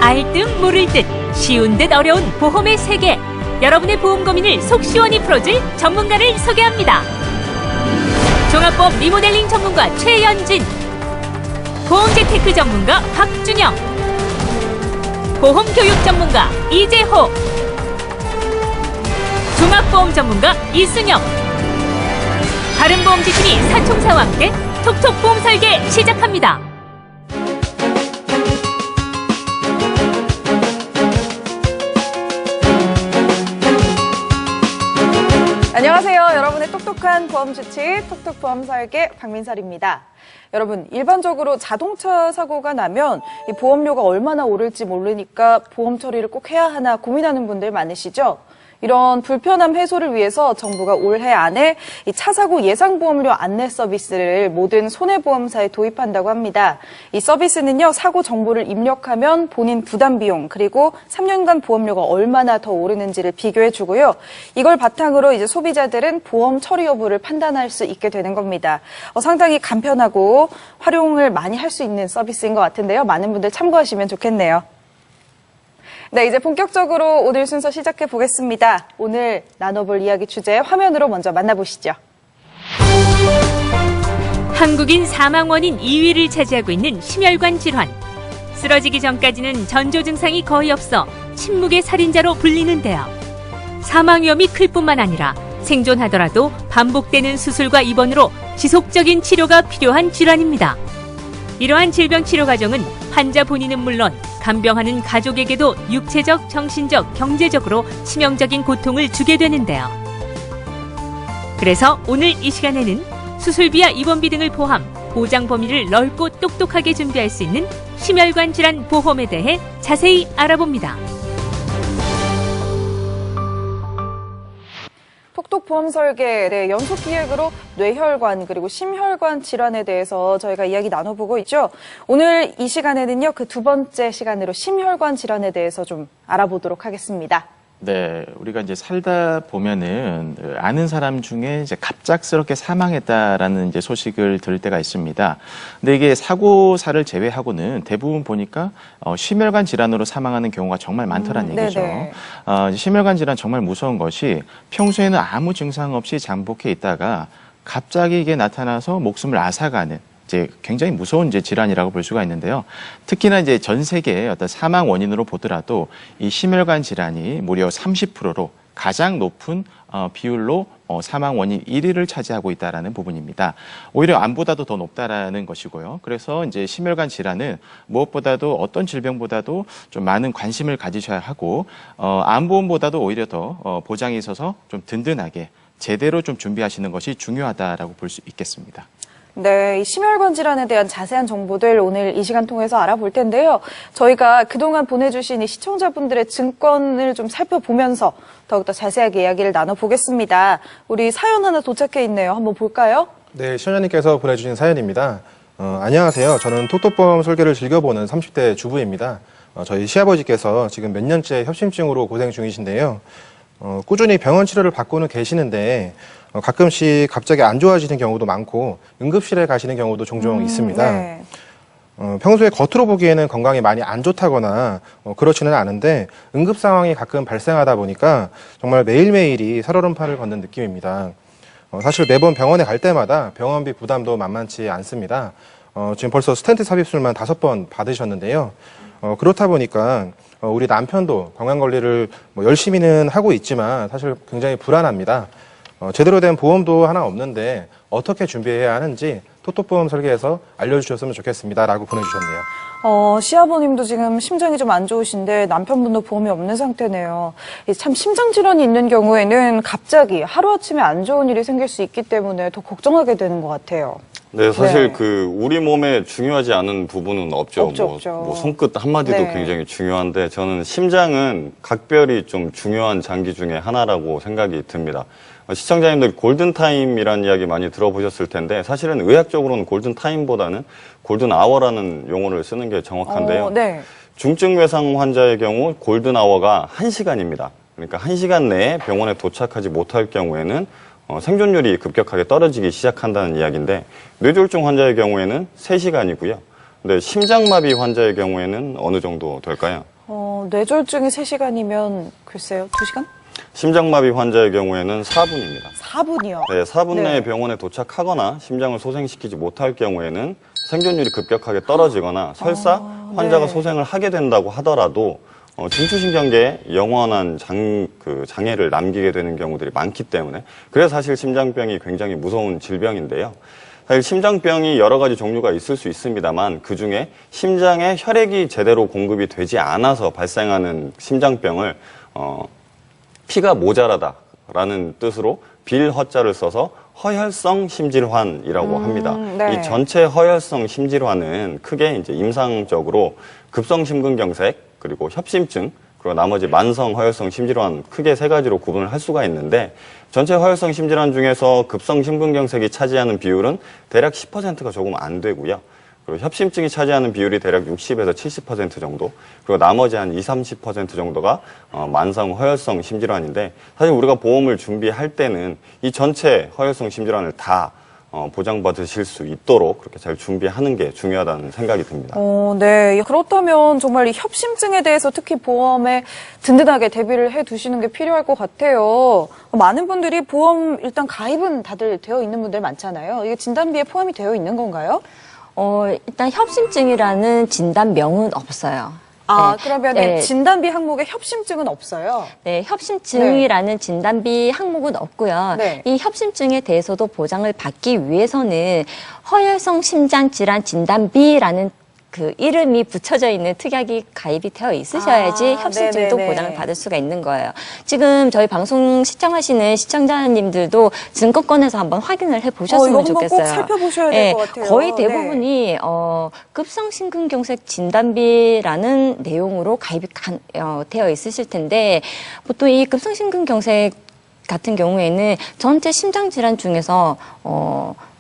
알 듯 모를 듯 쉬운 듯 어려운 보험의 세계. 여러분의 보험 고민을 속 시원히 풀어줄 전문가를 소개합니다. 종합보험 리모델링 전문가 최연진, 보험재테크 전문가 박준영, 보험교육 전문가 이재호, 종합보험 전문가 이순영. 다른 보험지팀이 사총사와 함께 톡톡 보험 설계 시작합니다. 안녕하세요. 여러분의 똑똑한 보험 주치 톡톡 보험 설계 박민설입니다. 여러분, 일반적으로 자동차 사고가 나면 이 보험료가 얼마나 오를지 모르니까 보험 처리를 꼭 해야 하나 고민하는 분들 많으시죠? 이런 불편함 해소를 위해서 정부가 올해 안에 이 차 사고 예상보험료 안내 서비스를 모든 손해보험사에 도입한다고 합니다. 이 서비스는요, 사고 정보를 입력하면 본인 부담 비용 그리고 3년간 보험료가 얼마나 더 오르는지를 비교해주고요. 이걸 바탕으로 이제 소비자들은 보험 처리 여부를 판단할 수 있게 되는 겁니다. 상당히 간편하고 활용을 많이 할 수 있는 서비스인 것 같은데요. 많은 분들 참고하시면 좋겠네요. 네, 이제 본격적으로 오늘 순서 시작해 보겠습니다. 오늘 나눠볼 이야기 주제 화면으로 먼저 만나보시죠. 한국인 사망 원인 2위를 차지하고 있는 심혈관 질환. 쓰러지기 전까지는 전조 증상이 거의 없어 침묵의 살인자로 불리는데요. 사망 위험이 클 뿐만 아니라 생존하더라도 반복되는 수술과 입원으로 지속적인 치료가 필요한 질환입니다. 이러한 질병 치료 과정은 환자 본인은 물론 간병하는 가족에게도 육체적, 정신적, 경제적으로 치명적인 고통을 주게 되는데요. 그래서 오늘 이 시간에는 수술비와 입원비 등을 포함 보장 범위를 넓고 똑똑하게 준비할 수 있는 심혈관 질환 보험에 대해 자세히 알아봅니다. 톡톡 보험 설계 연속 기획으로 뇌혈관 그리고 심혈관 질환에 대해서 저희가 이야기 나눠보고 있죠. 오늘 이 시간에는요, 그 두 번째 시간으로 심혈관 질환에 대해서 좀 알아보도록 하겠습니다. 네, 우리가 이제 살다 보면은 아는 사람 중에 이제 갑작스럽게 사망했다라는 이제 소식을 들을 때가 있습니다. 근데 이게 사고사를 제외하고는 대부분 보니까 심혈관 질환으로 사망하는 경우가 정말 많더란 얘기죠. 심혈관 질환 정말 무서운 것이 평소에는 아무 증상 없이 잠복해 있다가 갑자기 이게 나타나서 목숨을 앗아가는 이제 굉장히 무서운 이제 질환이라고 볼 수가 있는데요. 특히나 이제 전 세계의 어떤 사망 원인으로 보더라도 이 심혈관 질환이 무려 30%로 가장 높은 비율로 사망 원인 1위를 차지하고 있다라는 부분입니다. 오히려 암보다도 더 높다라는 것이고요. 그래서 이제 심혈관 질환은 무엇보다도 어떤 질병보다도 좀 많은 관심을 가지셔야 하고 암보험보다도 오히려 더 보장이 있어서 좀 든든하게 제대로 좀 준비하시는 것이 중요하다라고 볼 수 있겠습니다. 네, 이 심혈관 질환에 대한 자세한 정보들 오늘 이 시간 통해서 알아볼 텐데요. 저희가 그동안 보내주신 이 시청자분들의 증권을 좀 살펴보면서 더욱더 자세하게 이야기를 나눠보겠습니다. 우리 사연 하나 도착해 있네요. 한번 볼까요? 네, 시청자님께서 보내주신 사연입니다. 안녕하세요. 저는 톡톡보험 설계를 즐겨보는 30대 주부입니다. 저희 시아버지께서 지금 몇 년째 협심증으로 고생 중이신데요. 꾸준히 병원 치료를 받고는 계시는데 가끔씩 갑자기 안 좋아지는 경우도 많고 응급실에 가시는 경우도 종종 있습니다. 네. 평소에 겉으로 보기에는 건강이 많이 안 좋다거나 그렇지는 않은데 응급 상황이 가끔 발생하다 보니까 정말 매일매일이 살얼음판을 걷는 느낌입니다. 사실 매번 병원에 갈 때마다 병원비 부담도 만만치 않습니다. 지금 벌써 스텐트 삽입술만 5번 받으셨는데요. 그렇다 보니까 우리 남편도 건강관리를 열심히는 하고 있지만 사실 굉장히 불안합니다. 제대로 된 보험도 하나 없는데 어떻게 준비해야 하는지 톡톡보험 설계에서 알려주셨으면 좋겠습니다 라고 보내주셨네요. 시아버님도 지금 심장이 좀 안 좋으신데 남편분도 보험이 없는 상태네요. 참 심장질환이 있는 경우에는 갑자기 하루아침에 안 좋은 일이 생길 수 있기 때문에 더 걱정하게 되는 것 같아요. 네, 사실 네. 우리 몸에 중요하지 않은 부분은 없죠. 없죠. 손끝 한마디도 네. 굉장히 중요한데 저는 심장은 각별히 좀 중요한 장기 중에 하나라고 생각이 듭니다. 시청자님들 골든타임이라는 이야기 많이 들어보셨을 텐데 사실은 의학적으로는 골든타임보다는 골든아워라는 용어를 쓰는 게 정확한데요. 네. 중증 외상 환자의 경우 골든아워가 1시간입니다. 그러니까 1시간 내에 병원에 도착하지 못할 경우에는 생존율이 급격하게 떨어지기 시작한다는 이야기인데 뇌졸중 환자의 경우에는 3시간이고요. 근데 심장마비 환자의 경우에는 어느 정도 될까요? 뇌졸중이 3시간이면 글쎄요, 2시간? 심장마비 환자의 경우에는 4분입니다. 4분이요? 네, 4분 네. 내에 병원에 도착하거나 심장을 소생시키지 못할 경우에는 생존율이 급격하게 떨어지거나 설사 환자가 네. 소생을 하게 된다고 하더라도 중추신경계에 영원한 장애를 남기게 되는 경우들이 많기 때문에 그래서 사실 심장병이 굉장히 무서운 질병인데요. 사실 심장병이 여러 가지 종류가 있을 수 있습니다만 그중에 심장에 혈액이 제대로 공급이 되지 않아서 발생하는 심장병을 피가 모자라다라는 뜻으로 빌허자를 써서 허혈성 심질환이라고 합니다. 네. 이 전체 허혈성 심질환은 크게 이제 임상적으로 급성심근경색 그리고 협심증 그리고 나머지 만성 허혈성 심질환 크게 3가지로 구분을 할 수가 있는데 전체 허혈성 심질환 중에서 급성 심근경색이 차지하는 비율은 대략 10%가 조금 안 되고요. 그리고 협심증이 차지하는 비율이 대략 60에서 70% 정도, 그리고 나머지 한 20-30% 정도가 만성 허혈성 심질환인데 사실 우리가 보험을 준비할 때는 이 전체 허혈성 심질환을 다 보장받으실 수 있도록 그렇게 잘 준비하는 게 중요하다는 생각이 듭니다. 네. 그렇다면 정말 이 협심증에 대해서 특히 보험에 든든하게 대비를 해 두시는 게 필요할 것 같아요. 많은 분들이 보험 일단 가입은 다들 되어 있는 분들 많잖아요. 이게 진단비에 포함이 되어 있는 건가요? 일단 협심증이라는 진단명은 없어요. 네. 그러면 네. 진단비 항목에 협심증은 없어요? 네, 협심증이라는 진단비 항목은 없고요. 네. 이 협심증에 대해서도 보장을 받기 위해서는 허혈성 심장질환 진단비라는 그 이름이 붙여져 있는 특약이 가입이 되어 있으셔야지 협심증도 네네네. 보장을 받을 수가 있는 거예요. 지금 저희 방송 시청하시는 시청자님들도 증권권에서 한번 확인을 이거 해보셨으면 한번 좋겠어요. 꼭 살펴보셔야 될 것 같아요. 거의 대부분이 급성심근경색 진단비라는 내용으로 가입이 되어 있으실 텐데 보통 이 급성심근경색 같은 경우에는 전체 심장질환 중에서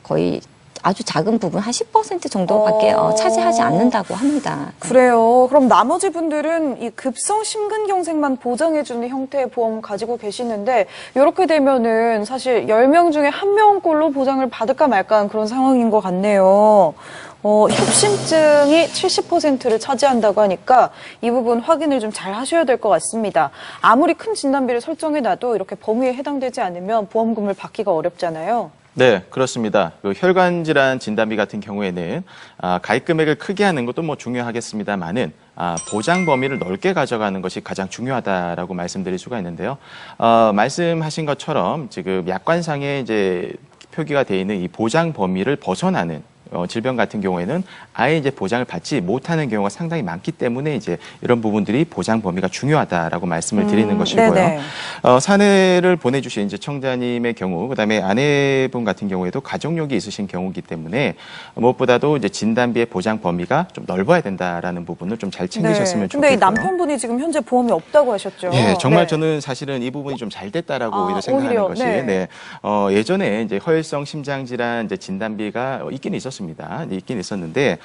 거의 아주 작은 부분, 한 10% 정도밖에 차지하지 않는다고 합니다. 그래요. 그럼 나머지 분들은 이 급성 심근경색만 보장해주는 형태의 보험 가지고 계시는데 이렇게 되면은 사실 10명 중에 1명꼴로 보장을 받을까 말까한 그런 상황인 것 같네요. 협심증이 70%를 차지한다고 하니까 이 부분 확인을 좀 잘 하셔야 될 것 같습니다. 아무리 큰 진단비를 설정해놔도 이렇게 범위에 해당되지 않으면 보험금을 받기가 어렵잖아요. 네, 그렇습니다. 그 혈관 질환 진단비 같은 경우에는 가입 금액을 크게 하는 것도 뭐 중요하겠습니다만은 보장 범위를 넓게 가져가는 것이 가장 중요하다라고 말씀드릴 수가 있는데요. 말씀하신 것처럼 지금 약관상에 이제 표기가 되어 있는 이 보장 범위를 벗어나는 질병 같은 경우에는 아예 이제 보장을 받지 못하는 경우가 상당히 많기 때문에 이제 이런 부분들이 보장 범위가 중요하다라고 말씀을 드리는 것이고요. 네네. 사내를 보내주신 이제 청자님의 경우, 그다음에 아내분 같은 경우에도 가족력이 있으신 경우이기 때문에 무엇보다도 이제 진단비의 보장 범위가 좀 넓어야 된다라는 부분을 좀 잘 챙기셨으면 좋겠고요. 근데 이 남편분이 지금 현재 보험이 없다고 하셨죠? 예, 정말 네. 저는 사실은 이 부분이 좀 잘 됐다라고 오히려 생각하는 오히려, 것이, 네. 예전에 이제 허혈성 심장질환 이제 진단비가 있긴 있었습니다. 있긴 있었는데,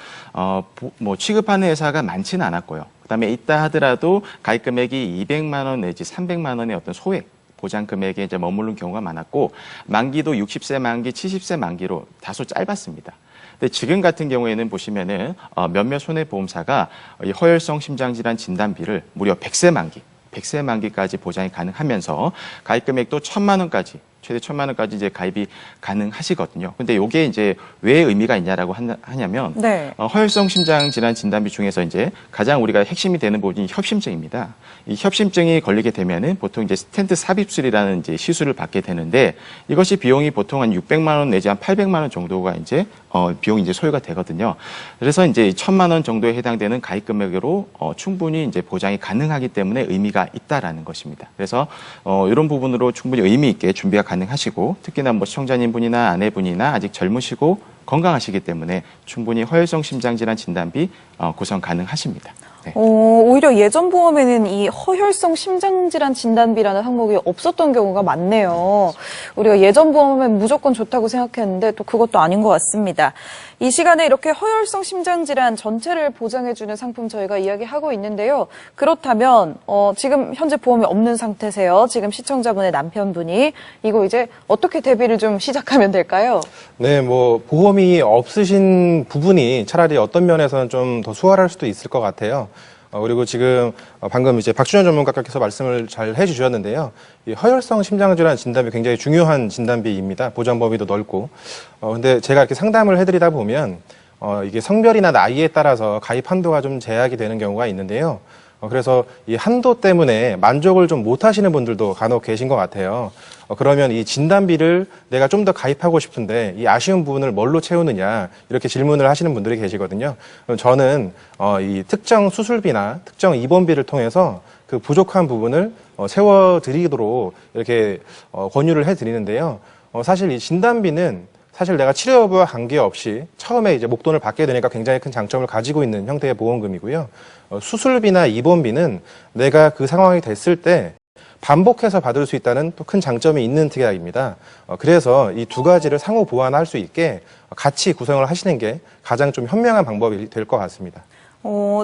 뭐 취급하는 회사가 많지는 않았고요. 그다음에 있다 하더라도 가입 금액이 200만 원 내지 300만 원의 어떤 소액 보장 금액에 이제 머무른 경우가 많았고, 만기도 60세 만기, 70세 만기로 다소 짧았습니다. 근데 지금 같은 경우에는 보시면은 몇몇 손해보험사가 이 허혈성 심장질환 진단비를 무려 100세 만기까지 보장이 가능하면서 가입 금액도 1,000만 원까지 최대 1,000만 원까지 이제 가입이 가능하시거든요. 근데 이게 이제 왜 의미가 있냐라고 하냐면 네. 허혈성 심장 질환 진단비 중에서 이제 가장 우리가 핵심이 되는 부분이 협심증입니다. 이 협심증이 걸리게 되면은 보통 이제 스텐트 삽입술이라는 이제 시술을 받게 되는데 이것이 비용이 보통 한 600만 원 내지 한 800만 원 정도가 이제 비용이 이제 소요가 되거든요. 그래서 이제 1,000만 원 정도에 해당되는 가입 금액으로 충분히 이제 보장이 가능하기 때문에 의미가 있다라는 것입니다. 그래서 이런 부분으로 충분히 의미 있게 준비가 가능하시고 특히나 뭐 시청자님 분이나 아내분이나 아직 젊으시고 건강하시기 때문에 충분히 허혈성 심장질환 진단비 구성 가능하십니다. 네. 오히려 예전 보험에는 이 허혈성 심장질환 진단비라는 항목이 없었던 경우가 많네요. 우리가 예전 보험은 무조건 좋다고 생각했는데 또 그것도 아닌 것 같습니다. 이 시간에 이렇게 허혈성 심장질환 전체를 보장해주는 상품 저희가 이야기하고 있는데요. 그렇다면 지금 현재 보험이 없는 상태세요. 지금 시청자분의 남편분이 이거 이제 어떻게 대비를 좀 시작하면 될까요? 네, 뭐 보험이 없으신 부분이 차라리 어떤 면에서는 좀 더 수월할 수도 있을 것 같아요. 그리고 지금 방금 이제 박준현 전문가께서 말씀을 잘 해주셨는데요. 이 허혈성 심장질환 진단비 굉장히 중요한 진단비입니다. 보장 범위도 넓고. 근데 제가 이렇게 상담을 해드리다 보면 이게 성별이나 나이에 따라서 가입 한도가 좀 제약이 되는 경우가 있는데요. 그래서 이 한도 때문에 만족을 좀 못하시는 분들도 간혹 계신 것 같아요. 그러면 이 진단비를 내가 좀 더 가입하고 싶은데 이 아쉬운 부분을 뭘로 채우느냐 이렇게 질문을 하시는 분들이 계시거든요. 그럼 저는 이 특정 수술비나 특정 입원비를 통해서 그 부족한 부분을 채워드리도록 이렇게 권유를 해드리는데요. 사실 이 진단비는 사실 내가 치료 여부와 관계없이 처음에 이제 목돈을 받게 되니까 굉장히 큰 장점을 가지고 있는 형태의 보험금이고요. 수술비나 입원비는 내가 그 상황이 됐을 때 반복해서 받을 수 있다는 또 큰 장점이 있는 특약입니다. 그래서 이 두 가지를 상호 보완할 수 있게 같이 구성을 하시는 게 가장 좀 현명한 방법이 될 것 같습니다.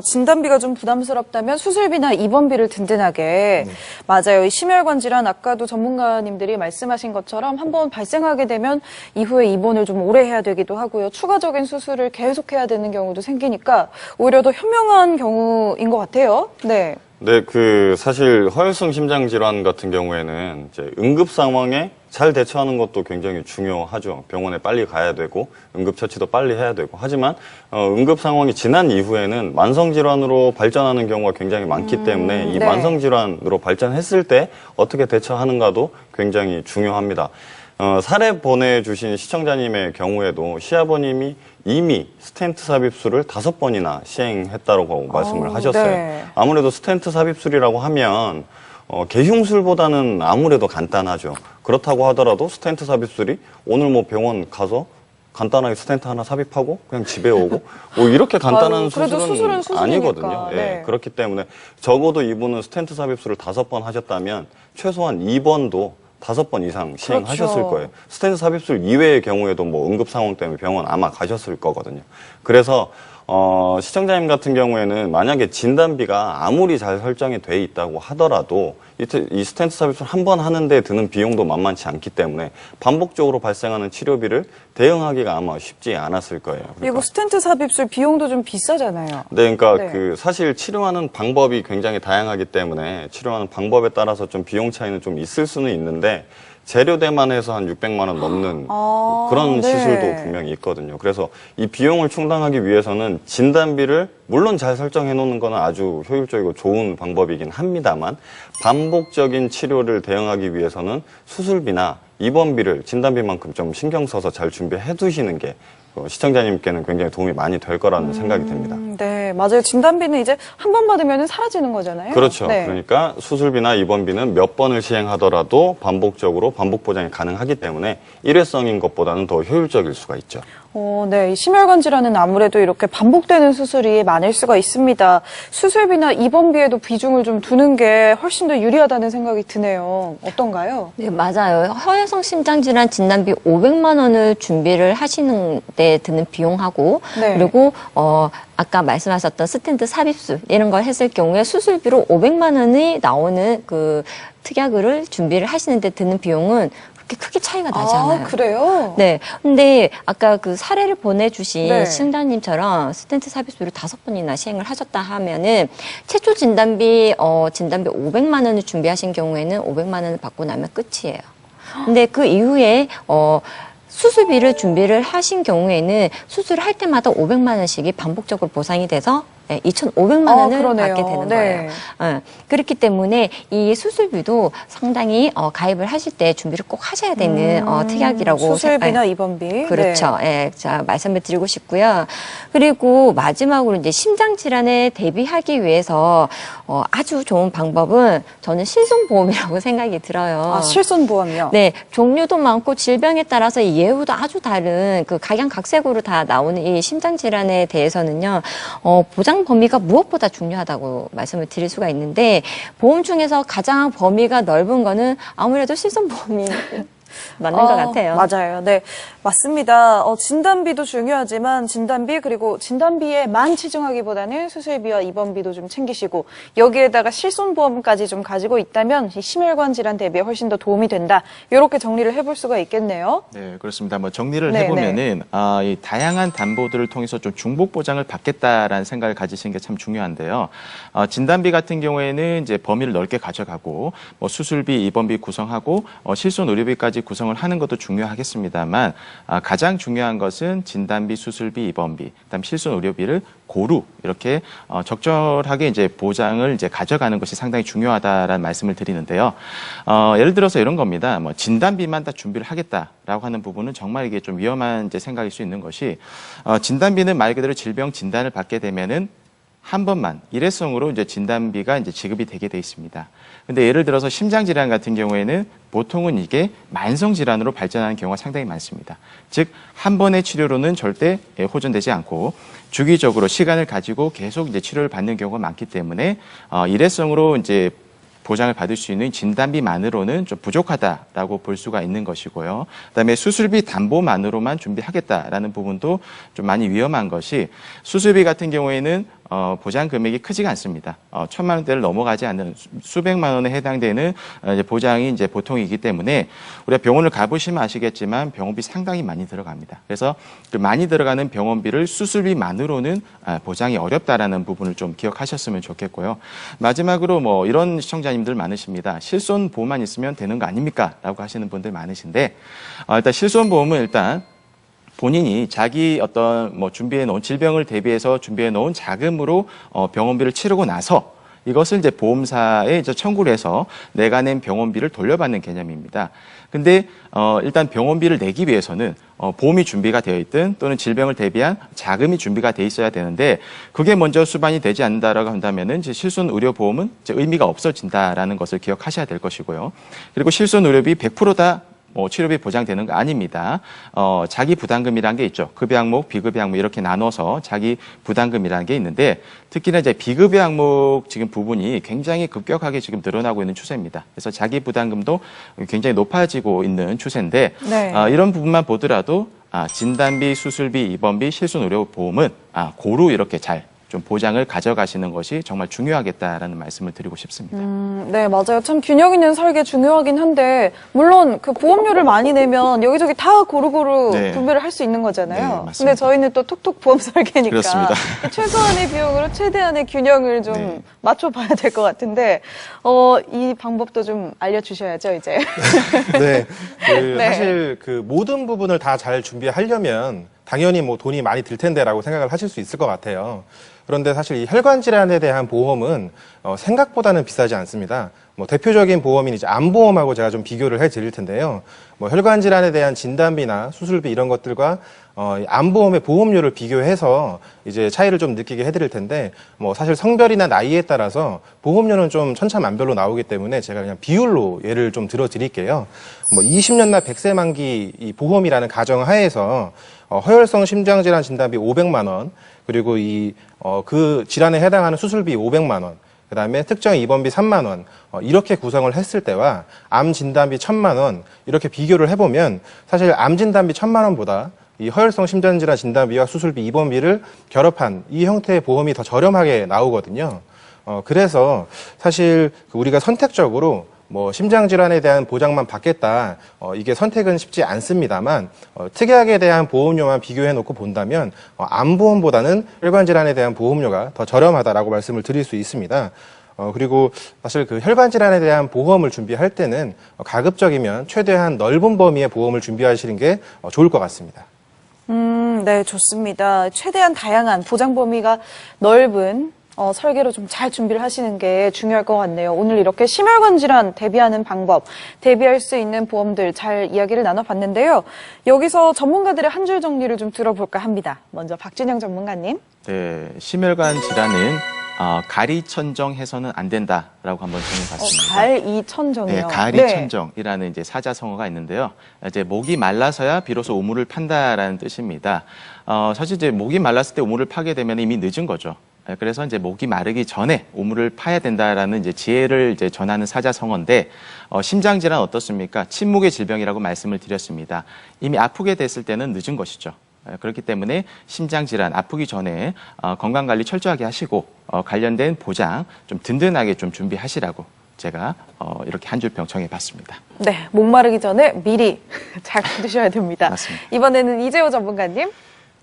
진단비가 좀 부담스럽다면 수술비나 입원비를 든든하게. 맞아요. 이 심혈관 질환 아까도 전문가님들이 말씀하신 것처럼 한번 발생하게 되면 이후에 입원을 좀 오래 해야 되기도 하고요. 추가적인 수술을 계속해야 되는 경우도 생기니까 오히려 더 현명한 경우인 것 같아요. 네. 네, 사실 허혈성 심장 질환 같은 경우에는 이제 응급 상황에 잘 대처하는 것도 굉장히 중요하죠. 병원에 빨리 가야 되고 응급 처치도 빨리 해야 되고. 하지만 응급 상황이 지난 이후에는 만성 질환으로 발전하는 경우가 굉장히 많기 때문에 이 네. 만성 질환으로 발전했을 때 어떻게 대처하는가도 굉장히 중요합니다. 사례 보내주신 시청자님의 경우에도 시아버님이 이미 스텐트 삽입술을 5번이나 시행했다고 말씀을 하셨어요. 네. 아무래도 스텐트 삽입술이라고 하면 개흉술보다는 아무래도 간단하죠. 그렇다고 하더라도 스텐트 삽입술이 오늘 뭐 병원 가서 간단하게 스텐트 하나 삽입하고 그냥 집에 오고 뭐 이렇게 간단한 아유, 그래도 수술은 수술이니까. 아니거든요. 네. 예, 그렇기 때문에 적어도 이분은 스텐트 삽입술을 5번 하셨다면 최소한 2번도 5번 이상 시행하셨을 그렇죠. 거예요. 스텐트 삽입술 이외의 경우에도 뭐 응급 상황 때문에 병원 아마 가셨을 거거든요. 그래서 시청자님 같은 경우에는 만약에 진단비가 아무리 잘 설정이 돼 있다고 하더라도 이 스텐트 삽입술 한 번 하는데 드는 비용도 만만치 않기 때문에 반복적으로 발생하는 치료비를 대응하기가 아마 쉽지 않았을 거예요. 이거 스텐트 삽입술 비용도 좀 비싸잖아요. 네, 그러니까 네. 사실 치료하는 방법이 굉장히 다양하기 때문에 치료하는 방법에 따라서 좀 비용 차이는 좀 있을 수는 있는데 재료대만 해서 한 600만 원 넘는 그런 네. 시술도 분명히 있거든요. 그래서 이 비용을 충당하기 위해서는 진단비를 물론 잘 설정해 놓는 건 아주 효율적이고 좋은 방법이긴 합니다만 반복적인 치료를 대응하기 위해서는 수술비나 입원비를 진단비만큼 좀 신경 써서 잘 준비해 두시는 게 시청자님께는 굉장히 도움이 많이 될 거라는 생각이 듭니다. 네, 맞아요. 진단비는 이제 한 번 받으면 사라지는 거잖아요. 그렇죠. 네. 그러니까 수술비나 입원비는 몇 번을 시행하더라도 반복적으로 반복 보장이 가능하기 때문에 일회성인 것보다는 더 효율적일 수가 있죠. 네. 이 심혈관 질환은 아무래도 이렇게 반복되는 수술이 많을 수가 있습니다. 수술비나 입원비에도 비중을 좀 두는 게 훨씬 더 유리하다는 생각이 드네요. 어떤가요? 네, 맞아요. 허혈성 심장질환 진단비 500만 원을 준비를 하시는 데 드는 비용하고 네. 그리고 아까 말씀하셨던 스텐트 삽입술 이런 걸 했을 경우에 수술비로 500만 원이 나오는 그 특약을 준비를 하시는 데 드는 비용은 그렇게 크게 차이가 나지 않아요. 그래요? 네. 근데 아까 그 사례를 보내주신 네. 시청자님처럼 스텐트 삽입술을 5번이나 시행을 하셨다 하면은 최초 진단비 500만 원을 준비하신 경우에는 500만 원을 받고 나면 끝이에요. 근데 그 이후에 수술비를 준비를 하신 경우에는 수술을 할 때마다 500만 원씩이 반복적으로 보상이 돼서 2,500만 원을 그러네요. 받게 되는 네. 거예요. 그렇기 때문에 이 수술비도 상당히 가입을 하실 때 준비를 꼭 하셔야 되는 특약이라고 수술비나 입원비. 그렇죠. 예, 자, 말씀을 드리고 싶고요. 그리고 마지막으로 이제 심장 질환에 대비하기 위해서 아주 좋은 방법은 저는 실손보험이라고 생각이 들어요. 실손보험이요? 네, 종류도 많고 질병에 따라서 예후도 아주 다른 그 각양각색으로 다 나오는 이 심장 질환에 대해서는요, 보장 범위가 무엇보다 중요하다고 말씀을 드릴 수가 있는데 보험 중에서 가장 범위가 넓은 거는 아무래도 실손보험이 맞는 것 같아요. 맞아요. 네, 맞습니다. 진단비도 중요하지만 진단비 그리고 진단비에만 치중하기보다는 수술비와 입원비도 좀 챙기시고 여기에다가 실손보험까지 좀 가지고 있다면 이 심혈관 질환 대비에 훨씬 더 도움이 된다. 이렇게 정리를 해볼 수가 있겠네요. 네, 그렇습니다. 뭐 정리를 네, 해보면은 이 다양한 담보들을 통해서 좀 중복 보장을 받겠다라는 생각을 가지시는 게 참 중요한데요. 진단비 같은 경우에는 이제 범위를 넓게 가져가고 뭐 수술비, 입원비 구성하고 실손 의료비까지 구성을 하는 것도 중요하겠습니다만 가장 중요한 것은 진단비, 수술비, 입원비, 그다음 실손 의료비를 고루 이렇게 적절하게 이제 보장을 이제 가져가는 것이 상당히 중요하다라는 말씀을 드리는데요. 예를 들어서 이런 겁니다. 뭐 진단비만 다 준비를 하겠다라고 하는 부분은 정말 이게 좀 위험한 이제 생각일 수 있는 것이 진단비는 말 그대로 질병 진단을 받게 되면은 한 번만 일회성으로 이제 진단비가 이제 지급이 되게 돼 있습니다. 근데 예를 들어서 심장 질환 같은 경우에는 보통은 이게 만성 질환으로 발전하는 경우가 상당히 많습니다. 즉, 한 번의 치료로는 절대 호전되지 않고 주기적으로 시간을 가지고 계속 이제 치료를 받는 경우가 많기 때문에 일회성으로 이제 보장을 받을 수 있는 진단비만으로는 좀 부족하다라고 볼 수가 있는 것이고요. 그다음에 수술비 담보만으로만 준비하겠다라는 부분도 좀 많이 위험한 것이 수술비 같은 경우에는 보장 금액이 크지가 않습니다. 1,000만 원대를 넘어가지 않는 수백만 원에 해당되는 이제 보장이 이제 보통이기 때문에 우리가 병원을 가보시면 아시겠지만 병원비 상당히 많이 들어갑니다. 그래서 그 많이 들어가는 병원비를 수술비만으로는 보장이 어렵다라는 부분을 좀 기억하셨으면 좋겠고요. 마지막으로 뭐 이런 시청자님들 많으십니다. 실손보험만 있으면 되는 거 아닙니까? 라고 하시는 분들 많으신데 일단 실손보험은 일단 본인이 자기 어떤 뭐 준비해 놓은 질병을 대비해서 준비해 놓은 자금으로 병원비를 치르고 나서 이것을 이제 보험사에 이제 청구를 해서 내가 낸 병원비를 돌려받는 개념입니다. 근데 일단 병원비를 내기 위해서는 보험이 준비가 되어 있든 또는 질병을 대비한 자금이 준비가 돼 있어야 되는데 그게 먼저 수반이 되지 않는다라고 한다면은 이제 실손 의료보험은 이제 의미가 없어진다라는 것을 기억하셔야 될 것이고요. 그리고 실손 의료비 100%다 치료비 보장되는 거 아닙니다. 자기 부담금이라는 게 있죠. 급여 항목, 비급여 항목 이렇게 나눠서 자기 부담금이라는 게 있는데 특히나 이제 비급여 항목 지금 부분이 굉장히 급격하게 지금 늘어나고 있는 추세입니다. 그래서 자기 부담금도 굉장히 높아지고 있는 추세인데 네. 이런 부분만 보더라도 진단비, 수술비, 입원비, 실손의료보험은 고루 이렇게 잘 좀 보장을 가져가시는 것이 정말 중요하겠다라는 말씀을 드리고 싶습니다. 네, 맞아요. 참 균형 있는 설계 중요하긴 한데 물론 그 보험료를 많이 내면 여기저기 다 고루고루 네. 분배를 할 수 있는 거잖아요. 네, 맞습니다. 근데 저희는 또 톡톡 보험 설계니까 그렇습니다. 최소한의 비용으로 최대한의 균형을 좀 네. 맞춰봐야 될 것 같은데 이 방법도 좀 알려주셔야죠, 이제. 네. 네. 사실 그 모든 부분을 다 잘 준비하려면 당연히 뭐 돈이 많이 들 텐데라고 생각을 하실 수 있을 것 같아요. 그런데 사실 이 혈관 질환에 대한 보험은 생각보다는 비싸지 않습니다. 뭐 대표적인 보험인 이제 암보험하고 제가 좀 비교를 해 드릴 텐데요. 뭐 혈관 질환에 대한 진단비나 수술비 이런 것들과 이 암보험의 보험료를 비교해서 이제 차이를 좀 느끼게 해 드릴 텐데 뭐 사실 성별이나 나이에 따라서 보험료는 좀 천차만별로 나오기 때문에 제가 그냥 비율로 예를 좀 들어 드릴게요. 뭐 20년나 100세 만기 이 보험이라는 가정 하에서 허혈성 심장질환 진단비 500만 원, 그리고 그 질환에 해당하는 수술비 500만 원, 그 다음에 특정 입원비 3만 원, 이렇게 구성을 했을 때와 암 진단비 1,000만 원, 이렇게 비교를 해보면 사실 암 진단비 1,000만 원보다 이 허혈성 심장질환 진단비와 수술비 입원비를 결합한 이 형태의 보험이 더 저렴하게 나오거든요. 그래서 사실 우리가 선택적으로 뭐 심장질환에 대한 보장만 받겠다, 이게 선택은 쉽지 않습니다만 특약에 대한 보험료만 비교해놓고 본다면 암보험보다는 혈관질환에 대한 보험료가 더 저렴하다라고 말씀을 드릴 수 있습니다. 그리고 사실 그 혈관질환에 대한 보험을 준비할 때는 가급적이면 최대한 넓은 범위의 보험을 준비하시는 게 좋을 것 같습니다. 네, 좋습니다. 최대한 다양한 보장 범위가 넓은 설계로 좀 잘 준비를 하시는 게 중요할 것 같네요. 오늘 이렇게 심혈관 질환 대비하는 방법, 대비할 수 있는 보험들 잘 이야기를 나눠봤는데요. 여기서 전문가들의 한 줄 정리를 좀 들어볼까 합니다. 먼저 박준영 전문가님. 네, 심혈관 질환은 가리천정해서는 안 된다라고 한번 정해봤습니다. 가리천정이요. 네, 가리천정이라는 이제 사자성어가 있는데요. 이제 목이 말라서야 비로소 우물을 판다라는 뜻입니다. 사실 이제 목이 말랐을 때 우물을 파게 되면 이미 늦은 거죠. 그래서 이제 목이 마르기 전에 우물을 파야 된다라는 이제 지혜를 이제 전하는 사자성어인데 심장 질환 어떻습니까? 침묵의 질병이라고 말씀을 드렸습니다. 이미 아프게 됐을 때는 늦은 것이죠. 그렇기 때문에 심장 질환 아프기 전에 건강 관리 철저하게 하시고 관련된 보장 좀 든든하게 좀 준비하시라고 제가 이렇게 한 줄 평 정해봤습니다. 네, 목마르기 전에 미리 잘 드셔야 됩니다. 맞습니다. 이번에는 이재호 전문가님.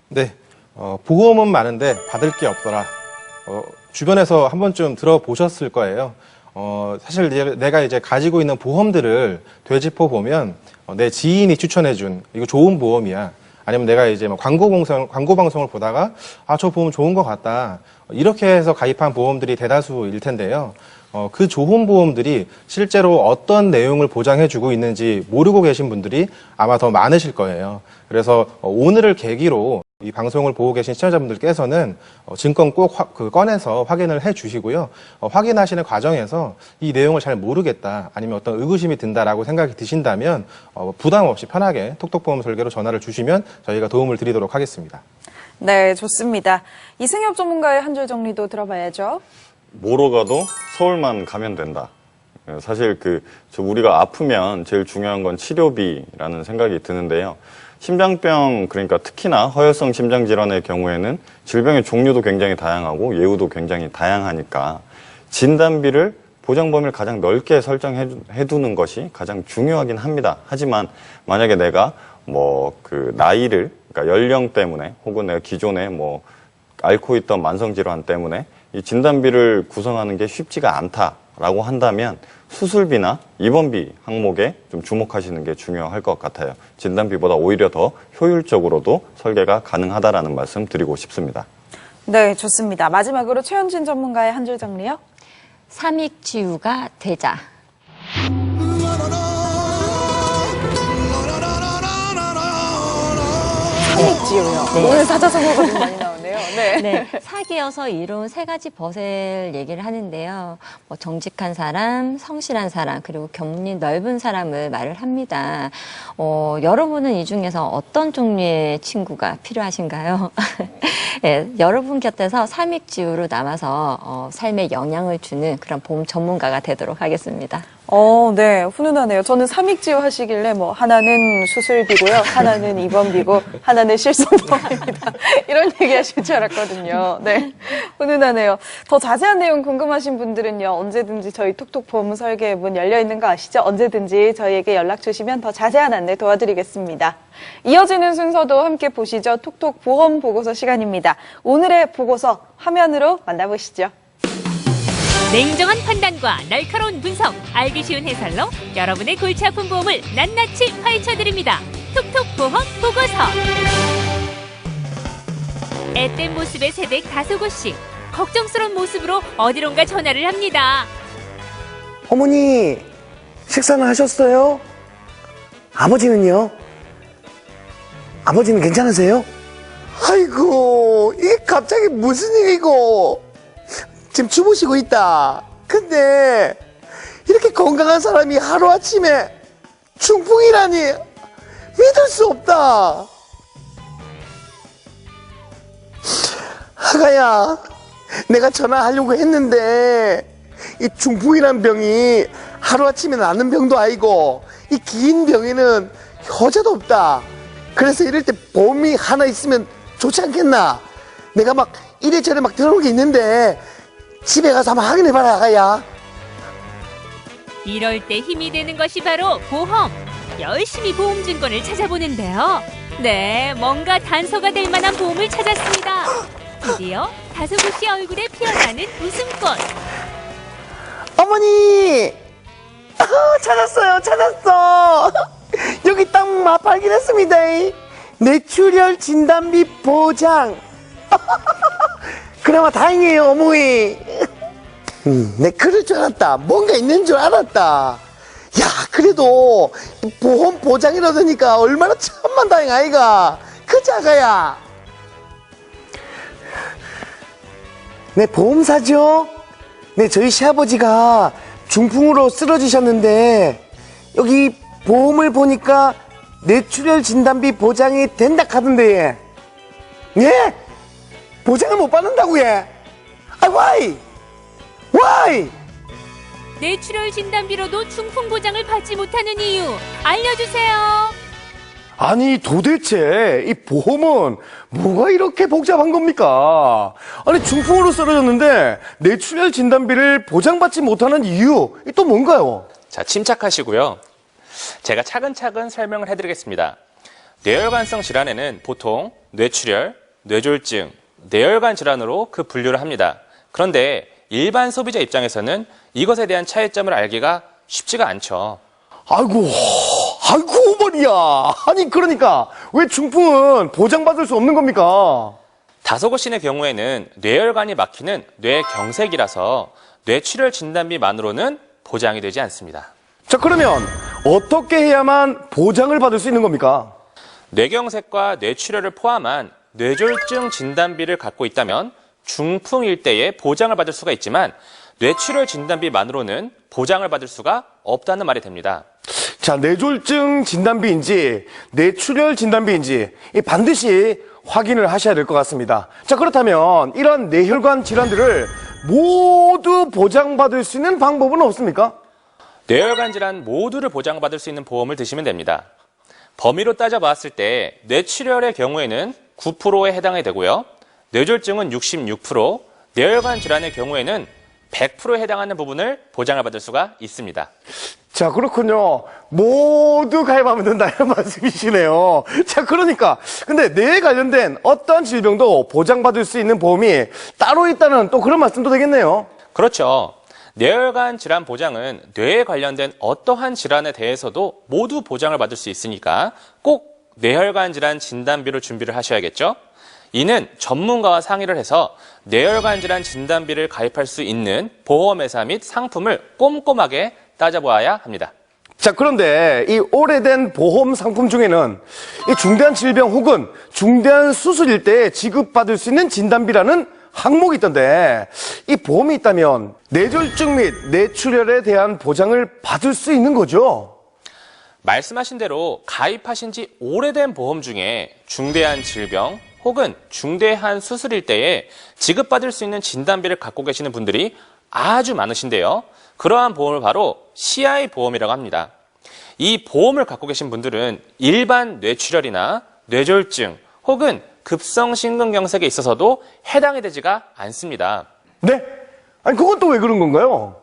네, 보험은 많은데 받을 게 없더라. 주변에서 한 번쯤 들어보셨을 거예요. 사실 내가 이제 가지고 있는 보험들을 되짚어 보면 내 지인이 추천해준 이거 좋은 보험이야. 아니면 내가 이제 뭐 광고 방송을 보다가 저 보험 좋은 것 같다. 이렇게 해서 가입한 보험들이 대다수일 텐데요. 그 좋은 보험들이 실제로 어떤 내용을 보장해주고 있는지 모르고 계신 분들이 아마 더 많으실 거예요. 그래서 오늘을 계기로 이 방송을 보고 계신 시청자분들께서는 증권 꼭 꺼내서 확인을 해 주시고요. 확인하시는 과정에서 이 내용을 잘 모르겠다, 아니면 어떤 의구심이 든다라고 생각이 드신다면 부담 없이 편하게 톡톡보험 설계로 전화를 주시면 저희가 도움을 드리도록 하겠습니다. 네, 좋습니다. 이승엽 전문가의 한 줄 정리도 들어봐야죠. 뭐로 가도 서울만 가면 된다. 사실 우리가 아프면 제일 중요한 건 치료비라는 생각이 드는데요. 심장병, 그러니까 특히나 허혈성 심장질환의 경우에는 질병의 종류도 굉장히 다양하고 예후도 굉장히 다양하니까 진단비를 보장 범위를 가장 넓게 설정해 두는 것이 가장 중요하긴 합니다. 하지만 만약에 내가 나이를, 그러니까 연령 때문에 혹은 내가 기존에 앓고 있던 만성질환 때문에 이 진단비를 구성하는 게 쉽지가 않다라고 한다면 수술비나 입원비 항목에 좀 주목하시는 게 중요할 것 같아요. 진단비보다 오히려 더 효율적으로도 설계가 가능하다라는 말씀 드리고 싶습니다. 네, 좋습니다. 마지막으로 최현진 전문가의 한 줄 정리요. 삼익지유가 되자. 삼익지유요. 네. 오늘 사자성어가 좀 많이 나오네요. 네. 네, 사기여서 이룬 세 가지 벗을 얘기를 하는데요. 정직한 사람, 성실한 사람, 그리고 견문이 넓은 사람을 말을 합니다. 여러분은 이 중에서 어떤 종류의 친구가 필요하신가요? 네, 여러분 곁에서 삼익지유로 남아서 삶에 영향을 주는 그런 보험 전문가가 되도록 하겠습니다. 네, 훈훈하네요. 저는 삼익지유 하시길래 하나는 수술비고요, 하나는 입원비고, 하나는 실손보험입니다. 이런 얘기 하실 줄 알았거든요. 네, 훈훈하네요. 더 자세한 내용 궁금하신 분들은요, 언제든지 저희 톡톡 보험 설계 문 열려 있는 거 아시죠? 언제든지 저희에게 연락 주시면 더 자세한 안내 도와드리겠습니다. 이어지는 순서도 함께 보시죠. 톡톡 보험 보고서 시간입니다. 오늘의 보고서 화면으로 만나보시죠. 냉정한 판단과 날카로운 분석, 알기 쉬운 해설로 여러분의 골치 아픈 보험을 낱낱이 파헤쳐드립니다. 톡톡 보험 보고서. 앳된 모습의 새댁 다소고 씨, 걱정스러운 모습으로 어디론가 전화를 합니다. 어머니, 식사는 하셨어요? 아버지는요? 아버지는 괜찮으세요? 아이고, 이게 갑자기 무슨 일이고? 지금 주무시고 있다. 근데 이렇게 건강한 사람이 하루아침에 중풍이라니 믿을 수 없다. 아가야, 내가 전화하려고 했는데 이 중풍이란 병이 하루아침에 낫는 병도 아니고 이 긴 병에는 효자도 없다. 그래서 이럴 때 보험이 하나 있으면 좋지 않겠나? 내가 막 이래저래 막 들어온 게 있는데 집에 가서 한번 확인해봐라, 아가야. 이럴 때 힘이 되는 것이 바로 보험. 열심히 보험 증권을 찾아보는데요. 네, 뭔가 단서가 될 만한 보험을 찾았습니다. 드디어 다소고 씨 얼굴에 피어나는 웃음꽃. 어머니! 찾았어. 여기 딱 발견했습니다. 뇌출혈 진단비 보장. 그나마 다행이에요, 어머니. 내 그럴 줄 알았다. 뭔가 있는 줄 알았다. 야, 그래도 보험 보장이라더니까 얼마나 천만다행 아이가. 그치, 아가야? 네, 보험사죠? 네, 저희 시아버지가 중풍으로 쓰러지셨는데 여기 보험을 보니까 뇌출혈 진단비 보장이 된다 하던데. 예? 보장을 못 받는다고, 예? 아, why? 뇌출혈 진단비로도 중풍 보장을 받지 못하는 이유 알려주세요. 아니, 도대체 이 보험은 뭐가 이렇게 복잡한 겁니까? 아니, 중풍으로 쓰러졌는데 뇌출혈 진단비를 보장받지 못하는 이유, 이 또 뭔가요? 자, 침착하시고요. 제가 차근차근 설명을 해드리겠습니다. 뇌혈관성 질환에는 보통 뇌출혈, 뇌졸중, 뇌혈관 질환으로 그 분류를 합니다. 그런데 일반 소비자 입장에서는 이것에 대한 차이점을 알기가 쉽지가 않죠. 아이고, 어머니야. 아니, 그러니까 왜 중풍은 보장받을 수 없는 겁니까? 다소고 씨의 경우에는 뇌혈관이 막히는 뇌경색이라서 뇌출혈 진단비만으로는 보장이 되지 않습니다. 자, 그러면 어떻게 해야만 보장을 받을 수 있는 겁니까? 뇌경색과 뇌출혈을 포함한 뇌졸중 진단비를 갖고 있다면 중풍일 때에 보장을 받을 수가 있지만 뇌출혈 진단비만으로는 보장을 받을 수가 없다는 말이 됩니다. 자, 뇌졸중 진단비인지 뇌출혈 진단비인지 이 반드시 확인을 하셔야 될 것 같습니다. 자, 그렇다면 이런 뇌혈관 질환들을 모두 보장받을 수 있는 방법은 없습니까? 뇌혈관 질환 모두를 보장받을 수 있는 보험을 드시면 됩니다. 범위로 따져봤을 때 뇌출혈의 경우에는 9%에 해당이 되고요. 뇌졸중은 66%, 뇌혈관 질환의 경우에는 100%에 해당하는 부분을 보장을 받을 수가 있습니다. 자, 그렇군요. 모두 가입하면 된다 이런 말씀이시네요. 자, 그러니까 근데 뇌에 관련된 어떠한 질병도 보장받을 수 있는 보험이 따로 있다는 또 그런 말씀도 되겠네요. 그렇죠. 뇌혈관 질환 보장은 뇌에 관련된 어떠한 질환에 대해서도 모두 보장을 받을 수 있으니까 꼭 뇌혈관 질환 진단비를 준비를 하셔야겠죠. 이는 전문가와 상의를 해서 뇌혈관 질환 진단비를 가입할 수 있는 보험회사 및 상품을 꼼꼼하게 따져보아야 합니다. 자, 그런데 이 오래된 보험 상품 중에는 이 중대한 질병 혹은 중대한 수술일 때 지급받을 수 있는 진단비라는 항목이 있던데 이 보험이 있다면 뇌졸중 및 뇌출혈에 대한 보장을 받을 수 있는 거죠? 말씀하신 대로 가입하신 지 오래된 보험 중에 중대한 질병 혹은 중대한 수술일 때에 지급받을 수 있는 진단비를 갖고 계시는 분들이 아주 많으신데요. 그러한 보험을 바로 CI 보험이라고 합니다. 이 보험을 갖고 계신 분들은 일반 뇌출혈이나 뇌졸중 혹은 급성심근경색에 있어서도 해당이 되지가 않습니다. 네? 아니, 그건 또 왜 그런 건가요?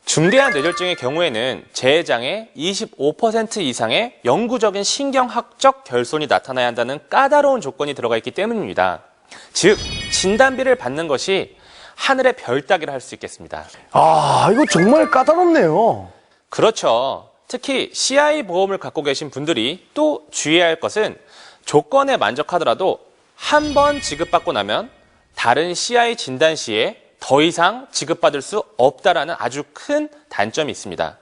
중대한 뇌졸중의 경우에는 재해장의 25% 이상의 영구적인 신경학적 결손이 나타나야 한다는 까다로운 조건이 들어가 있기 때문입니다. 즉, 진단비를 받는 것이 하늘의 별 따기를 할 수 있겠습니다. 아, 이거 정말 까다롭네요. 그렇죠. 특히 CI 보험을 갖고 계신 분들이 또 주의해야 할 것은 조건에 만족하더라도 한 번 지급받고 나면 다른 CI 진단 시에 더 이상 지급받을 수 없다라는 아주 큰 단점이 있습니다.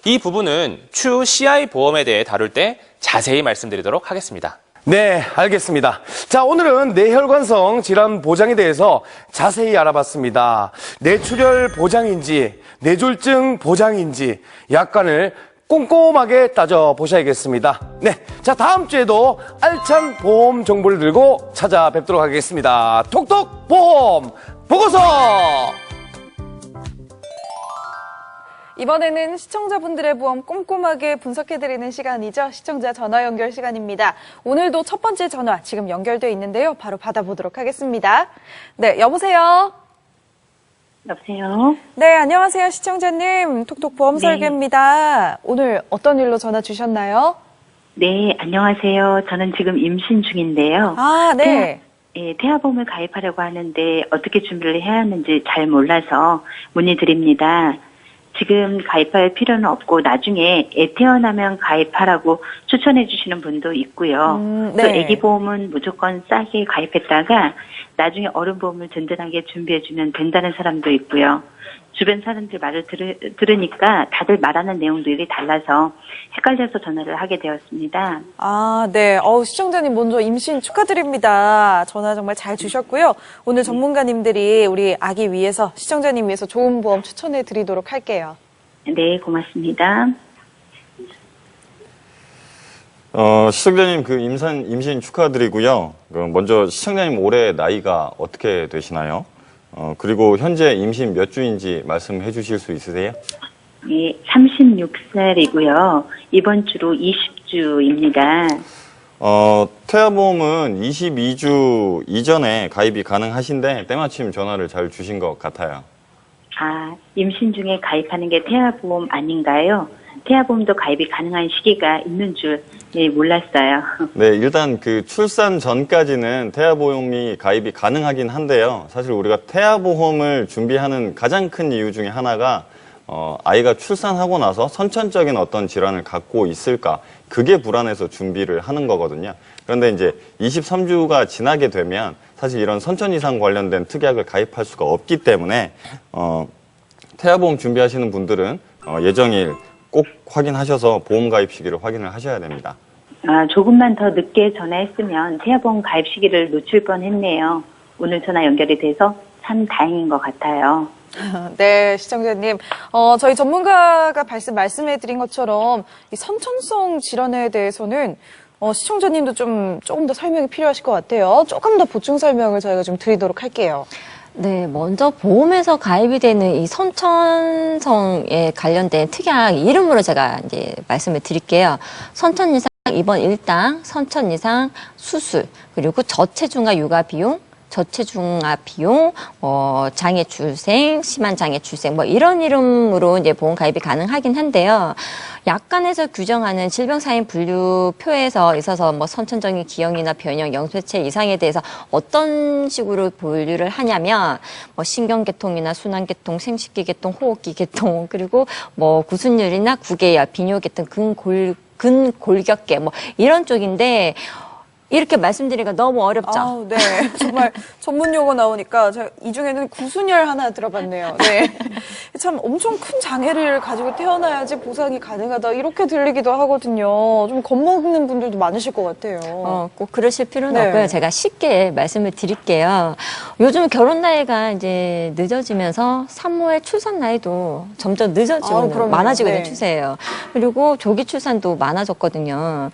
이 부분은 추후 CI 보험에 대해 다룰 때 자세히 말씀드리도록 하겠습니다. 네, 알겠습니다. 자, 오늘은 뇌혈관성 질환 보장에 대해서 자세히 알아봤습니다. 뇌출혈 보장인지 뇌졸중 보장인지 약관을 꼼꼼하게 따져보셔야겠습니다. 네, 자, 다음 주에도 알찬 보험 정보를 들고 찾아뵙도록 하겠습니다. 톡톡 보험 보고서! 이번에는 시청자분들의 보험 꼼꼼하게 분석해드리는 시간이죠. 시청자 전화 연결 시간입니다. 오늘도 첫 번째 전화 지금 연결되어 있는데요. 바로 받아보도록 하겠습니다. 네, 여보세요? 여보세요? 네, 안녕하세요. 시청자님. 톡톡 보험 설계입니다. 오늘 어떤 일로 전화 주셨나요? 네, 안녕하세요. 저는 지금 임신 중인데요. 아, 네. 태아보험을 가입하려고 하는데 어떻게 준비를 해야 하는지 잘 몰라서 문의드립니다. 지금 가입할 필요는 없고 나중에 애 태어나면 가입하라고 추천해 주시는 분도 있고요. 네. 또 애기 보험은 무조건 싸게 가입했다가 나중에 어른 보험을 든든하게 준비해 주면 된다는 사람도 있고요. 주변 사람들 말을 들으니까 다들 말하는 내용들이 달라서 헷갈려서 전화를 하게 되었습니다. 아, 네. 시청자님 먼저 임신 축하드립니다. 전화 정말 잘 주셨고요. 오늘 전문가님들이 우리 아기 위해서, 시청자님 위해서 좋은 보험 추천해 드리도록 할게요. 네, 고맙습니다. 시청자님 임신 축하드리고요. 먼저 시청자님 올해 나이가 어떻게 되시나요? 그리고 현재 임신 몇 주인지 말씀해 주실 수 있으세요? 예, 36살이고요. 이번 주로 20주입니다. 태아보험은 22주 이전에 가입이 가능하신데 때마침 전화를 잘 주신 것 같아요. 아, 임신 중에 가입하는 게 태아보험 아닌가요? 태아보험도 가입이 가능한 시기가 있는 줄 몰랐어요. 네, 일단 그 출산 전까지는 태아보험이 가입이 가능하긴 한데요. 사실 우리가 태아보험을 준비하는 가장 큰 이유 중에 하나가 아이가 출산하고 나서 선천적인 어떤 질환을 갖고 있을까, 그게 불안해서 준비를 하는 거거든요. 그런데 이제 23주가 지나게 되면 사실 이런 선천 이상 관련된 특약을 가입할 수가 없기 때문에 태아보험 준비하시는 분들은 예정일 꼭 확인하셔서 보험 가입 시기를 확인을 하셔야 됩니다. 아, 조금만 더 늦게 전화했으면 태아보험 가입 시기를 놓칠 뻔했네요. 오늘 전화 연결이 돼서 참 다행인 것 같아요. 네, 시청자님. 저희 전문가가 말씀해드린 것처럼 이 선천성 질환에 대해서는 시청자님도 조금 더 설명이 필요하실 것 같아요. 조금 더 보충 설명을 저희가 좀 드리도록 할게요. 네, 먼저 보험에서 가입이 되는 이 선천성에 관련된 특약 이름으로 제가 이제 말씀을 드릴게요. 선천 이상 입원 일당, 선천 이상 수술, 그리고 저체중아 육아 비용, 저체중아 비용, 장애 출생, 심한 장애 출생, 뭐 이런 이름으로 이제 보험 가입이 가능하긴 한데요. 약관에서 규정하는 질병 사인 분류표에서 있어서 뭐 선천적인 기형이나 변형, 영쇄체 이상에 대해서 어떤 식으로 분류를 하냐면 뭐 신경계통이나 순환계통, 생식기계통, 호흡기계통, 그리고 뭐 구순열이나 구개열, 비뇨계통, 근골격계 뭐 이런 쪽인데. 이렇게 말씀드리기가 너무 어렵죠? 아우, 네. 정말 전문 용어 나오니까 제가 이 중에는 구순열 하나 들어봤네요. 네. 참 엄청 큰 장애를 가지고 태어나야지 보상이 가능하다 이렇게 들리기도 하거든요. 좀 겁먹는 분들도 많으실 것 같아요. 꼭 그러실 필요는 네. 없고요. 제가 쉽게 말씀을 드릴게요. 요즘 결혼 나이가 이제 늦어지면서 산모의 출산 나이도 점점 늦어지고 많아지고 있는 추세예요. 그리고 조기 출산도 많아졌거든요.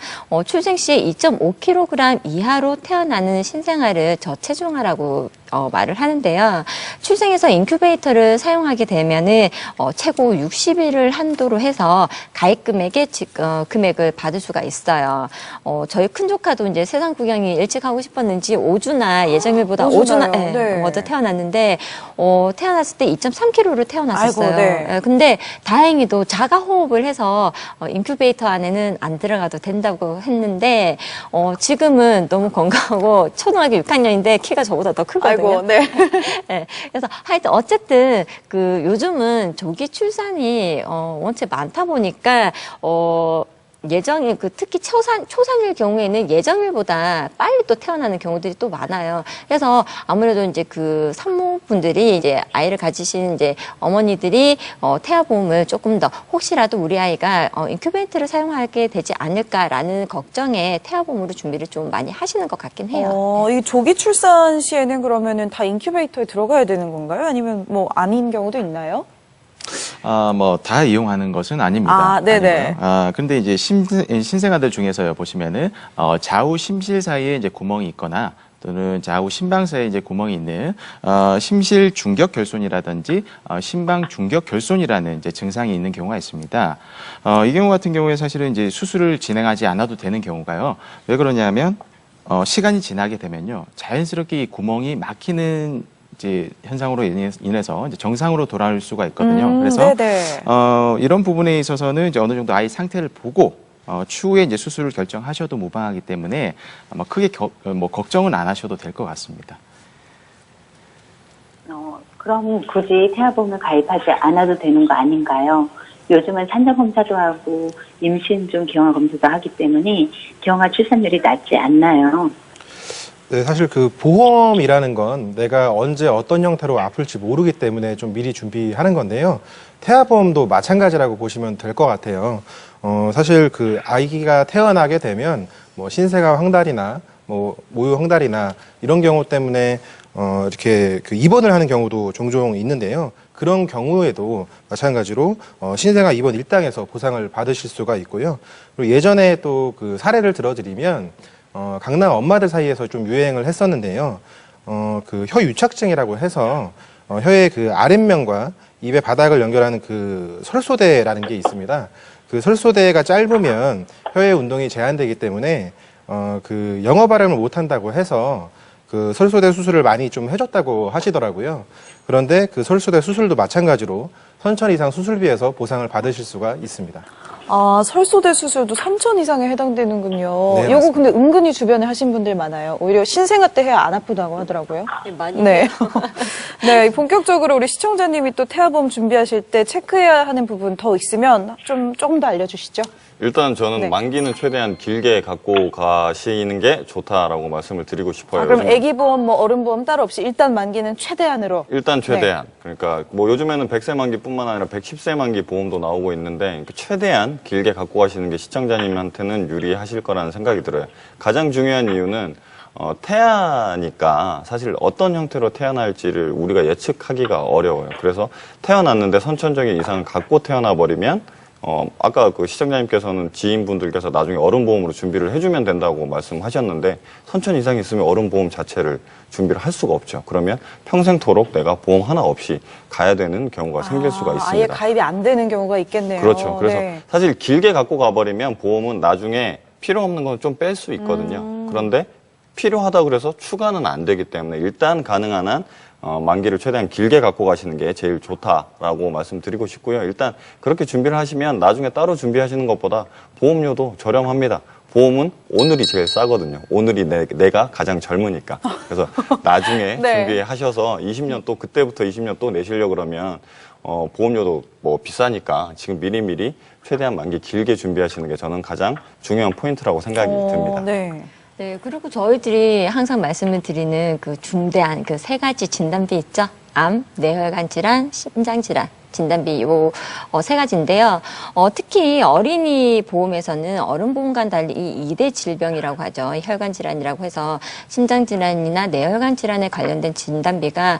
출생 시에 2.5kg 이하로 태어나는 신생아를 저체중아라고 말을 하는데요. 출생에서 인큐베이터를 사용하게 되면은 최고 60일을 한도로 해서 가입 금액의 금액을 받을 수가 있어요. 저희 큰 조카도 이제 세상 구경이 일찍 하고 싶었는지 5주나 예정일보다 5주나 네. 먼저 태어났는데 태어났을 때 2.3kg로 태어났었어요. 아이고, 네. 근데 다행히도 자가 호흡을 해서 인큐베이터 안에는 안 들어가도 된다고 했는데 지금은 너무 건강하고 초등학교 6학년인데 키가 저보다 더 크거든요. 아이고, 네. 네. 그래서 하여튼 어쨌든 요즘은 조기 출산이 원체 많다 보니까 예정일 특히 초산일 경우에는 예정일보다 빨리 또 태어나는 경우들이 또 많아요. 그래서 아무래도 이제 산모분들이 이제 아이를 가지신 이제 어머니들이 태아보험을 조금 더 혹시라도 우리 아이가 인큐베이터를 사용하게 되지 않을까라는 걱정에 태아보험으로 준비를 좀 많이 하시는 것 같긴 해요. 이 조기 출산 시에는 그러면은 다 인큐베이터에 들어가야 되는 건가요? 아니면 뭐 아닌 경우도 있나요? 뭐 다 이용하는 것은 아닙니다. 네네. 그런데 이제 신생아들 중에서요 보시면은 좌우 심실 사이에 이제 구멍이 있거나 또는 좌우 심방 사이에 이제 구멍이 있는 심실 중격 결손이라든지 심방 중격 결손이라는 이제 증상이 있는 경우가 있습니다. 이 경우 같은 경우에 사실은 이제 수술을 진행하지 않아도 되는 경우가요. 왜 그러냐면 시간이 지나게 되면요 자연스럽게 이 구멍이 막히는 이제 현상으로 인해서 이제 정상으로 돌아올 수가 있거든요. 그래서 이런 부분에 있어서는 이제 어느 정도 아이 상태를 보고 추후에 이제 수술을 결정하셔도 무방하기 때문에 아마 크게 걱정은 안 하셔도 될 것 같습니다. 그럼 굳이 태아보험을 가입하지 않아도 되는 거 아닌가요? 요즘은 산전검사도 하고 임신 중 기형아 검사도 하기 때문에 기형아 출산율이 낮지 않나요? 네, 사실 보험이라는 건 내가 언제 어떤 형태로 아플지 모르기 때문에 좀 미리 준비하는 건데요. 태아보험도 마찬가지라고 보시면 될 것 같아요. 사실 아기가 태어나게 되면 뭐 신생아 황달이나 뭐 모유 황달이나 이런 경우 때문에 이렇게 입원을 하는 경우도 종종 있는데요. 그런 경우에도 마찬가지로 신생아 입원 일당에서 보상을 받으실 수가 있고요. 그리고 예전에 또 사례를 들어드리면 강남 엄마들 사이에서 좀 유행을 했었는데요. 혀유착증이라고 해서 혀의 그 아랫면과 입의 바닥을 연결하는 그 설소대라는 게 있습니다. 그 설소대가 짧으면 혀의 운동이 제한되기 때문에 그 영어 발음을 못한다고 해서 그 설소대 수술을 많이 좀 해줬다고 하시더라고요. 그런데 그 설소대 수술도 마찬가지로 3,000 이상 수술비에서 보상을 받으실 수가 있습니다. 아, 설소대 수술도 3,000 이상에 해당되는군요. 네, 요거 맞습니다. 근데 은근히 주변에 하신 분들 많아요. 오히려 신생아 때 해야 안 아프다고 하더라고요. 많이 네. 네, 본격적으로 우리 시청자님이 또 태아보험 준비하실 때 체크해야 하는 부분 더 있으면 조금 더 알려주시죠. 일단 저는 네. 만기는 최대한 길게 갖고 가시는 게 좋다라고 말씀을 드리고 싶어요. 그럼 요즘에. 애기보험, 뭐 어른보험 따로 없이 일단 만기는 최대한으로. 일단 최대한. 그러니까 뭐 요즘에는 100세 만기뿐만 아니라 110세 만기 보험도 나오고 있는데 최대한 길게 갖고 가시는 게 시청자님한테는 유리하실 거라는 생각이 들어요. 가장 중요한 이유는 태아니까 사실 어떤 형태로 태어날지를 우리가 예측하기가 어려워요. 그래서 태어났는데 선천적인 이상을 갖고 태어나 버리면 아까 그 시청자님께서는 지인분들께서 나중에 어른보험으로 준비를 해주면 된다고 말씀하셨는데 선천 이상이 있으면 어른보험 자체를 준비를 할 수가 없죠. 그러면 평생토록 내가 보험 하나 없이 가야 되는 경우가 생길 수가 있습니다. 아예 가입이 안 되는 경우가 있겠네요. 그렇죠. 그래서 네. 사실 길게 갖고 가버리면 보험은 나중에 필요 없는 건 좀 뺄 수 있거든요. 그런데 필요하다 그래서 추가는 안 되기 때문에 일단 가능한 한 만기를 최대한 길게 갖고 가시는 게 제일 좋다라고 말씀드리고 싶고요. 일단 그렇게 준비를 하시면 나중에 따로 준비하시는 것보다 보험료도 저렴합니다. 보험은 오늘이 제일 싸거든요. 오늘이 내가 가장 젊으니까. 그래서 나중에 네. 준비하셔서 20년 또 그때부터 20년 또 내시려고 그러면 보험료도 뭐 비싸니까 지금 미리미리 최대한 만기 길게 준비하시는 게 저는 가장 중요한 포인트라고 생각이 듭니다. 네. 네, 그리고 저희들이 항상 말씀을 드리는 그 중대한 그 세 가지 진단비 있죠? 암, 뇌혈관 질환, 심장 질환. 진단비 요 세 가지인데요. 특히 어린이 보험에서는 어른 보험과는 달리 이 2대 질병이라고 하죠. 혈관 질환이라고 해서 심장 질환이나 뇌혈관 질환에 관련된 진단비가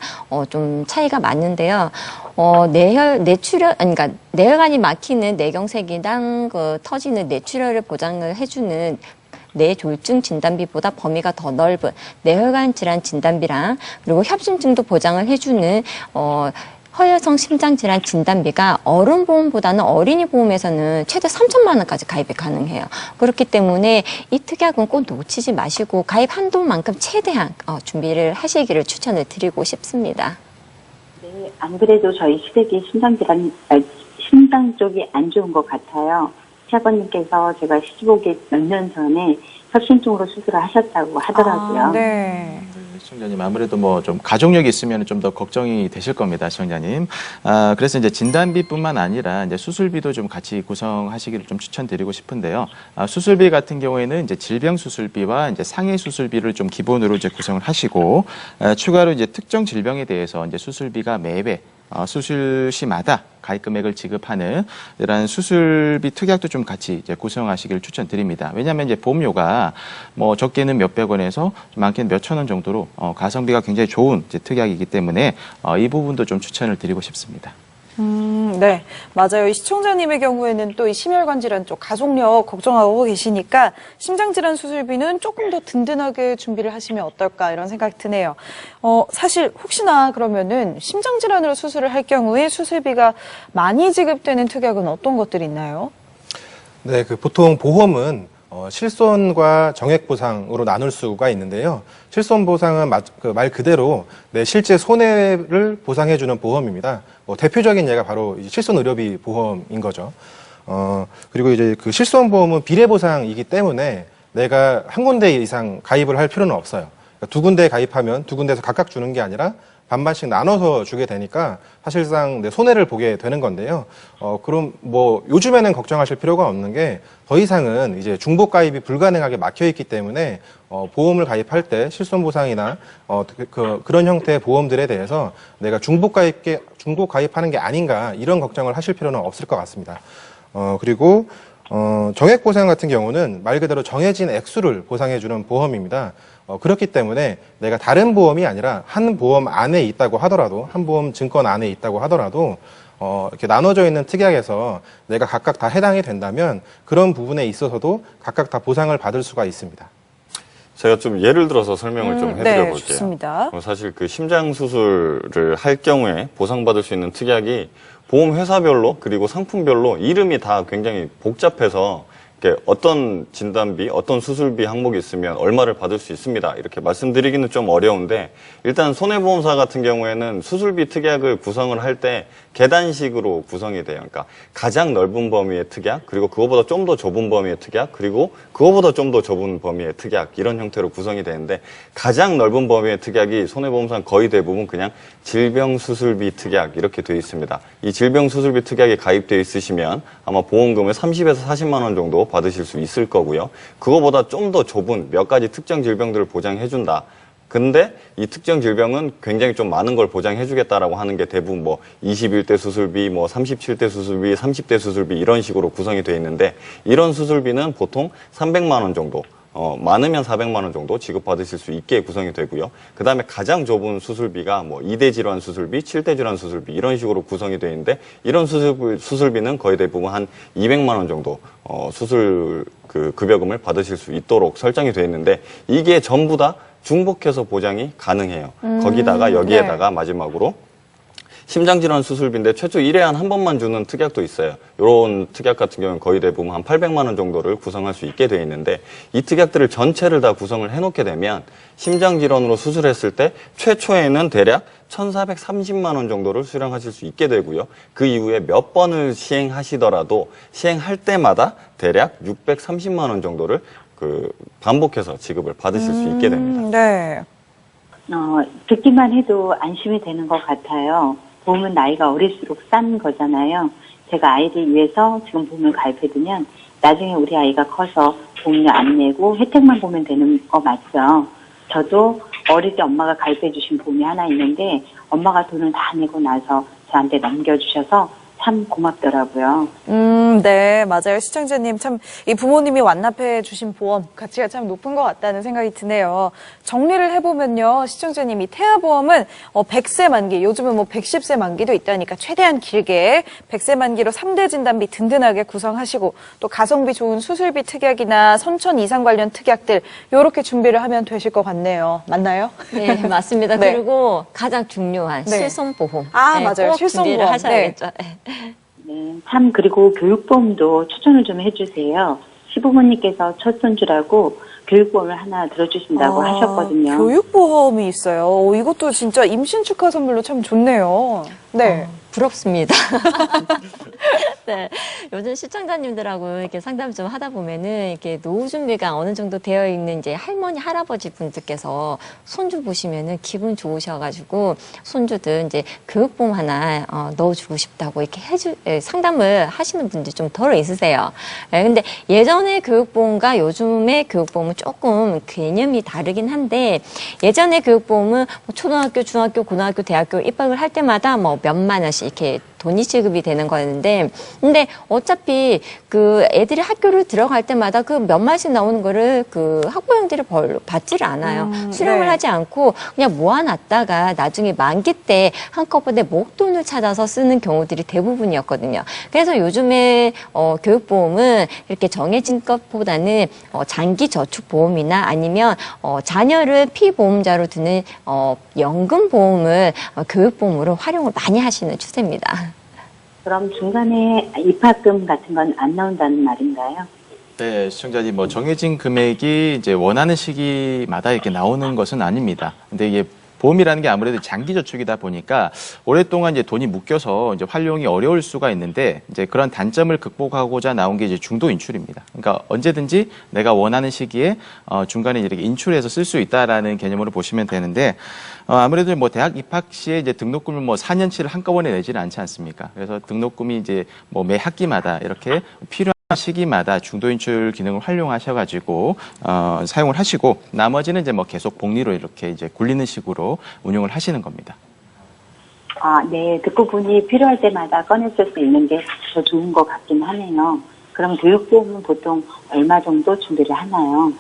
좀 차이가 많은데요. 그러니까 뇌혈관이 막히는 뇌경색이랑 그 터지는 뇌출혈을 보장을 해주는 뇌졸중 진단비보다 범위가 더 넓은 뇌혈관 질환 진단비랑 그리고 협심증도 보장을 해주는 허혈성 심장질환 진단비가 어른보험보다는 어린이보험에서는 최대 3천만 원까지 가입이 가능해요. 그렇기 때문에 이 특약은 꼭 놓치지 마시고 가입 한도만큼 최대한 준비를 하시기를 추천을 드리고 싶습니다. 네, 안 그래도 저희 시댁이 심장 쪽이 안 좋은 것 같아요. 시아버님께서 제가 시집 오기 몇 년 전에 협심증으로 수술을 하셨다고 하더라고요. 네. 시청자님 아무래도 뭐 좀 가족력이 있으면 좀 더 걱정이 되실 겁니다, 시청자님. 그래서 이제 진단비뿐만 아니라 이제 수술비도 좀 같이 구성하시기를 좀 추천드리고 싶은데요. 수술비 같은 경우에는 이제 질병 수술비와 이제 상해 수술비를 좀 기본으로 이제 구성을 하시고 추가로 이제 특정 질병에 대해서 이제 수술비가 매회 수술 시마다 가입 금액을 지급하는 이런 수술비 특약도 좀 같이 이제 구성하시기를 추천드립니다. 왜냐하면 이제 보험료가 뭐 적게는 몇백 원에서 많게는 몇천 원 정도로 가성비가 굉장히 좋은 이제 특약이기 때문에 이 부분도 좀 추천을 드리고 싶습니다. 네, 맞아요. 이 시청자님의 경우에는 또 이 심혈관 질환 쪽 가족력 걱정하고 계시니까 심장질환 수술비는 조금 더 든든하게 준비를 하시면 어떨까 이런 생각이 드네요. 사실 혹시나 그러면은 심장질환으로 수술을 할 경우에 수술비가 많이 지급되는 특약은 어떤 것들이 있나요? 네, 그 보통 보험은 실손과 정액 보상으로 나눌 수가 있는데요. 실손 보상은 말 그대로 내 실제 손해를 보상해주는 보험입니다. 대표적인 예가 바로 실손 의료비 보험인 거죠. 그리고 이제 그 실손 보험은 비례 보상이기 때문에 내가 한 군데 이상 가입을 할 필요는 없어요. 그러니까 두 군데 가입하면 두 군데에서 각각 주는 게 아니라 반반씩 나눠서 주게 되니까 사실상 내 손해를 보게 되는 건데요. 그럼 뭐 요즘에는 걱정하실 필요가 없는 게 더 이상은 이제 중복 가입이 불가능하게 막혀 있기 때문에 보험을 가입할 때 실손 보상이나 그런 형태의 보험들에 대해서 내가 중복 가입하는 게 아닌가 이런 걱정을 하실 필요는 없을 것 같습니다. 그리고 정액 보상 같은 경우는 말 그대로 정해진 액수를 보상해주는 보험입니다. 그렇기 때문에 내가 다른 보험이 아니라 한 보험 안에 있다고 하더라도, 한 보험 증권 안에 있다고 하더라도 이렇게 나눠져 있는 특약에서 내가 각각 다 해당이 된다면 그런 부분에 있어서도 각각 다 보상을 받을 수가 있습니다. 제가 좀 예를 들어서 설명을 좀 해드려 네, 볼게요. 좋습니다. 사실 그 심장 수술을 할 경우에 보상받을 수 있는 특약이 보험 회사별로 그리고 상품별로 이름이 다 굉장히 복잡해서 어떤 진단비, 어떤 수술비 항목이 있으면 얼마를 받을 수 있습니다. 이렇게 말씀드리기는 좀 어려운데 일단 손해보험사 같은 경우에는 수술비 특약을 구성을 할 때 계단식으로 구성이 돼요. 그러니까 가장 넓은 범위의 특약, 그리고 그거보다 좀 더 좁은 범위의 특약, 그리고 그거보다 좀 더 좁은 범위의 특약 이런 형태로 구성이 되는데 가장 넓은 범위의 특약이 손해보험사는 거의 대부분 그냥 질병수술비 특약 이렇게 되어 있습니다. 이 질병수술비 특약이 가입되어 있으시면 아마 보험금을 30에서 40만 원 정도 받으실 수 있을 거고요. 그거보다 좀 더 좁은 몇 가지 특정 질병들을 보장해준다. 근데 이 특정 질병은 굉장히 좀 많은 걸 보장해주겠다라고 하는 게 대부분 뭐 21대 수술비, 뭐 37대 수술비, 30대 수술비 이런 식으로 구성이 되어 있는데 이런 수술비는 보통 300만 원 정도, 많으면 400만 원 정도 지급받으실 수 있게 구성이 되고요. 그 다음에 가장 좁은 수술비가 뭐 2대 질환 수술비, 7대 질환 수술비 이런 식으로 구성이 되어 있는데 이런 수술비는 거의 대부분 한 200만 원 정도 수술 그 급여금을 받으실 수 있도록 설정이 되어 있는데 이게 전부 다 중복해서 보장이 가능해요. 거기다가 여기에다가 마지막으로 심장질환 수술비인데 최초 1회 한 번만 주는 특약도 있어요. 이런 특약 같은 경우는 거의 대부분 한 800만 원 정도를 구성할 수 있게 되어 있는데 이 특약들을 전체를 다 구성을 해놓게 되면 심장질환으로 수술했을 때 최초에는 대략 1,430만 원 정도를 수령하실 수 있게 되고요. 그 이후에 몇 번을 시행하시더라도 시행할 때마다 대략 630만 원 정도를 반복해서 지급을 받으실 수 있게 됩니다. 네. 듣기만 해도 안심이 되는 것 같아요. 보험은 나이가 어릴수록 싼 거잖아요. 제가 아이를 위해서 지금 보험을 가입해두면 나중에 우리 아이가 커서 보험료 안 내고 혜택만 보면 되는 거 맞죠? 저도 어릴 때 엄마가 가입해주신 보험이 하나 있는데 엄마가 돈을 다 내고 나서 저한테 넘겨주셔서 참 고맙더라고요. 네, 맞아요. 시청자님, 참, 이 부모님이 완납해 주신 보험 가치가 참 높은 것 같다는 생각이 드네요. 정리를 해보면요. 시청자님이 태아보험은 100세 만기, 요즘은 뭐 110세 만기도 있다니까 최대한 길게 100세 만기로 3대 진단비 든든하게 구성하시고 또 가성비 좋은 수술비 특약이나 선천 이상 관련 특약들 요렇게 준비를 하면 되실 것 같네요. 맞나요? 네, 맞습니다. 네. 그리고 가장 중요한 네. 실손보험. 아, 네, 맞아요. 꼭 실손보험. 준비를 하셔야겠죠. 네. 네, 참 그리고 교육보험도 추천을 좀 해주세요. 시부모님께서 첫 손주라고 교육보험을 하나 들어주신다고 하셨거든요. 교육보험이 있어요. 이것도 진짜 임신 축하 선물로 참 좋네요. 네. 부럽습니다. 네. 요즘 시청자님들하고 이렇게 상담 좀 하다 보면은 이렇게 노후 준비가 어느 정도 되어 있는 이제 할머니, 할아버지 분들께서 손주 보시면은 기분 좋으셔가지고 손주들 이제 교육보험 하나 넣어주고 싶다고 이렇게 상담을 하시는 분들이 좀 덜 있으세요. 네, 근데 예전에 교육보험과 요즘의 교육보험은 조금 개념이 다르긴 한데 예전에 교육보험은 뭐 초등학교, 중학교, 고등학교, 대학교 입학을 할 때마다 뭐 몇만 원씩 이렇게 돈이 지급이 되는 거였는데 근데 어차피 그 애들이 학교를 들어갈 때마다 그 몇만씩 나오는 거를 그 학부형들이 별로 받지를 않아요. 수령을 네. 하지 않고 그냥 모아놨다가 나중에 만기 때 한꺼번에 목돈을 찾아서 쓰는 경우들이 대부분이었거든요. 그래서 요즘에 교육보험은 이렇게 정해진 것보다는 장기 저축보험이나 아니면 자녀를 피보험자로 두는 연금보험을 교육보험으로 활용을 많이 하시는 추세입니다. 그럼 중간에 입학금 같은 건 안 나온다는 말인가요? 네, 시청자님, 뭐 정해진 금액이 이제 원하는 시기마다 이렇게 나오는 것은 아닙니다. 근데 이게 보험이라는 게 아무래도 장기 저축이다 보니까 오랫동안 이제 돈이 묶여서 이제 활용이 어려울 수가 있는데 이제 그런 단점을 극복하고자 나온 게 이제 중도 인출입니다. 그러니까 언제든지 내가 원하는 시기에 중간에 이렇게 인출해서 쓸 수 있다라는 개념으로 보시면 되는데 아무래도 뭐 대학 입학 시에 이제 등록금을 뭐 4년치를 한꺼번에 내지는 않지 않습니까? 그래서 등록금이 이제 뭐 매 학기마다 이렇게 필요한 시기마다 중도인출 기능을 활용하셔가지고 사용을 하시고 나머지는 이제 뭐 계속 복리로 이렇게 이제 굴리는 식으로 운용을 하시는 겁니다. 아, 네. 듣고 보니 필요할 때마다 꺼냈을 수 있는 게 더 좋은 것 같긴 하네요. 그럼 교육보험은 보통 얼마 정도 준비를 하나요?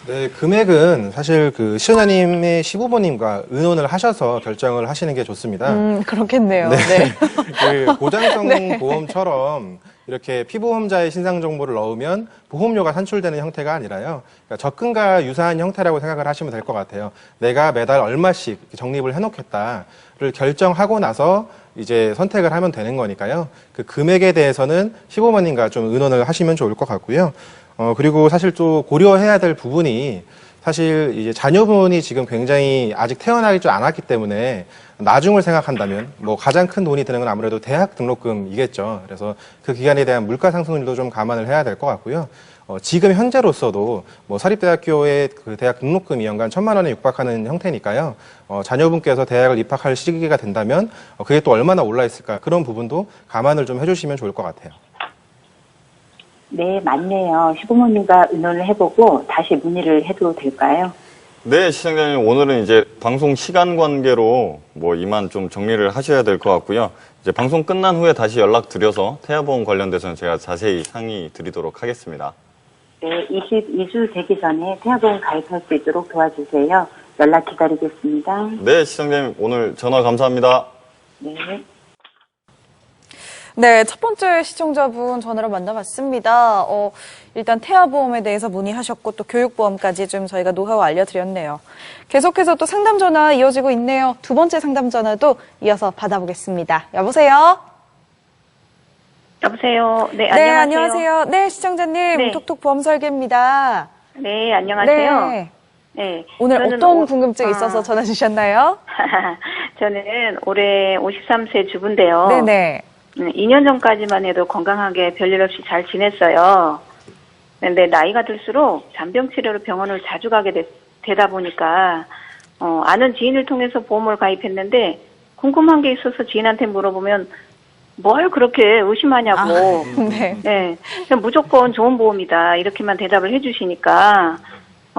네, 금액은 사실 그 시청자님의 시부모님과 의논을 하셔서 결정을 하시는 게 좋습니다. 그렇겠네요. 네. 네. 그 보장성 보험처럼 이렇게 피보험자의 신상 정보를 넣으면 보험료가 산출되는 형태가 아니라요. 그러니까 적금과 유사한 형태라고 생각을 하시면 될 것 같아요. 내가 매달 얼마씩 적립을 해놓겠다를 결정하고 나서 이제 선택을 하면 되는 거니까요. 그 금액에 대해서는 시부모님과 좀 의논을 하시면 좋을 것 같고요. 그리고 사실 또 고려해야 될 부분이 사실 이제 자녀분이 지금 굉장히 아직 태어나기 좀 않았기 때문에 나중을 생각한다면 뭐 가장 큰 돈이 드는 건 아무래도 대학 등록금이겠죠. 그래서 그 기간에 대한 물가 상승률도 좀 감안을 해야 될 것 같고요. 지금 현재로서도 뭐 사립대학교의 그 대학 등록금이 연간 1,000만 원에 육박하는 형태니까요. 자녀분께서 대학을 입학할 시기가 된다면 그게 또 얼마나 올라 있을까 그런 부분도 감안을 좀 해주시면 좋을 것 같아요. 네, 맞네요. 시부모님과 의논을 해보고 다시 문의를 해도 될까요? 네, 시청자님, 오늘은 이제 방송 시간 관계로 뭐 이만 좀 정리를 하셔야 될 것 같고요. 이제 방송 끝난 후에 다시 연락드려서 태아보험 관련돼서는 제가 자세히 상의 드리도록 하겠습니다. 네, 22주 되기 전에 태아보험 가입할 수 있도록 도와주세요. 연락 기다리겠습니다. 네, 시청자님, 오늘 전화 감사합니다. 네. 네, 첫 번째 시청자분 전화로 만나봤습니다. 일단 태아보험에 대해서 문의하셨고 또 교육보험까지 좀 저희가 노하우 알려드렸네요. 계속해서 또 상담 전화 이어지고 있네요. 두 번째 상담 전화도 이어서 받아보겠습니다. 여보세요? 여보세요. 네, 네, 안녕하세요. 안녕하세요. 네, 시청자님. 네. 톡톡 보험 설계입니다. 네, 안녕하세요. 네. 네. 오늘 저는 어떤 궁금증이 있어서 전화 주셨나요? 저는 올해 53세 주부인데요. 네네. 2년 전까지만 해도 건강하게 별일 없이 잘 지냈어요. 근데 나이가 들수록 잔병 치료로 병원을 자주 가게 되다 보니까 아는 지인을 통해서 보험을 가입했는데 궁금한 게 있어서 지인한테 물어보면 뭘 그렇게 의심하냐고. 네. 네, 그냥 무조건 좋은 보험이다 이렇게만 대답을 해주시니까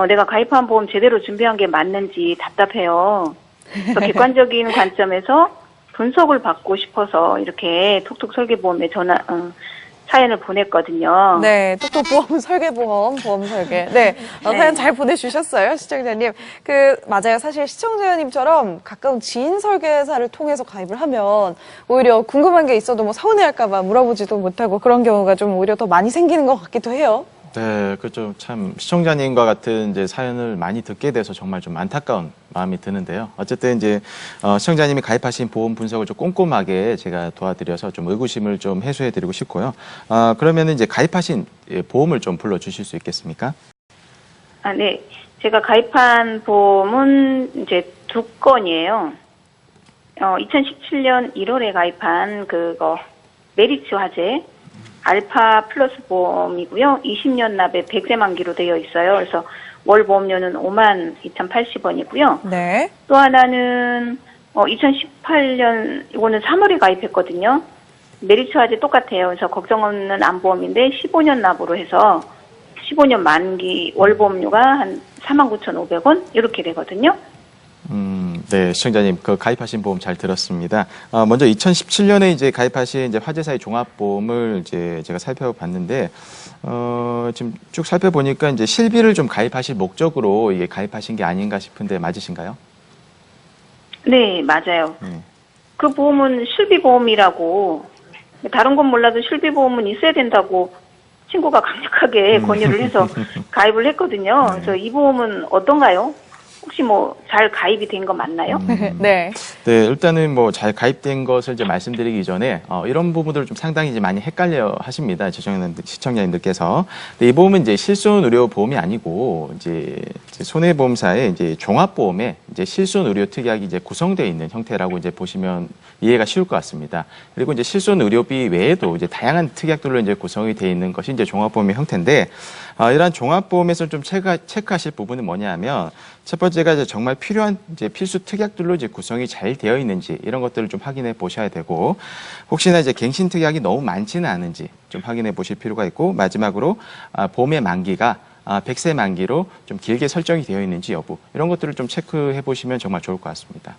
내가 가입한 보험 제대로 준비한 게 맞는지 답답해요. 그래서 객관적인 관점에서 분석을 받고 싶어서 이렇게 톡톡 설계보험에 사연을 보냈거든요. 네, 톡톡 보험 설계보험, 보험 설계. 네, 사연 잘 보내주셨어요, 시청자님. 맞아요. 사실 시청자님처럼 가까운 지인 설계사를 통해서 가입을 하면 오히려 궁금한 게 있어도 뭐 서운해할까봐 물어보지도 못하고 그런 경우가 좀 오히려 더 많이 생기는 것 같기도 해요. 네, 그좀 참 시청자님과 같은 이제 사연을 많이 듣게 돼서 정말 좀 안타까운 마음이 드는데요. 어쨌든 이제 시청자님이 가입하신 보험 분석을 좀 꼼꼼하게 제가 도와드려서 좀 의구심을 좀 해소해드리고 싶고요. 그러면은 이제 가입하신 보험을 좀 불러주실 수 있겠습니까? 아, 네. 제가 가입한 보험은 이제 2건이에요. 2017년 1월에 가입한 메리츠 화재 알파 플러스 보험이고요. 20년 납에 100세 만기로 되어 있어요. 그래서 월 보험료는 52,080원이고요. 네. 또 하나는 2018년 이거는 3월에 가입했거든요. 메리츠 화재 똑같아요. 그래서 걱정 없는 암보험인데 15년 납으로 해서 15년 만기 월 보험료가 한 49,500원 이렇게 되거든요. 네, 시청자님, 가입하신 보험 잘 들었습니다. 먼저 2017년에 이제 가입하신 이제 화재사의 종합보험을 이제 제가 살펴봤는데, 지금 쭉 살펴보니까 이제 실비를 좀 가입하실 목적으로 이게 가입하신 게 아닌가 싶은데 맞으신가요? 네, 맞아요. 그 보험은 실비보험이라고, 다른 건 몰라도 실비보험은 있어야 된다고 친구가 강력하게 권유를 해서 가입을 했거든요. 그래서 이 보험은 어떤가요? 혹시 뭐 잘 가입이 된 거 맞나요? 네. 네, 일단은 뭐 잘 가입된 것을 이제 말씀드리기 전에 이런 부분들을 좀 상당히 이제 많이 헷갈려 하십니다. 시청자님들께서. 근데 이 보험은 이제 실손 의료 보험이 아니고 이제 손해보험사의 이제 종합보험에 이제 실손 의료 특약이 이제 구성되어 있는 형태라고 이제 보시면 이해가 쉬울 것 같습니다. 그리고 이제 실손 의료비 외에도 이제 다양한 특약들로 이제 구성이 되어 있는 것이 이제 종합보험의 형태인데 이러한 종합보험에서 좀 체크하실 부분은 뭐냐면 첫 번째가 이제 정말 필요한 이제 필수 특약들로 이제 구성이 잘 되어 있는지 이런 것들을 좀 확인해 보셔야 되고 혹시나 이제 갱신 특약이 너무 많지는 않은지 좀 확인해 보실 필요가 있고 마지막으로 보험의 만기가 100세 만기로 좀 길게 설정이 되어 있는지 여부 이런 것들을 좀 체크해 보시면 정말 좋을 것 같습니다.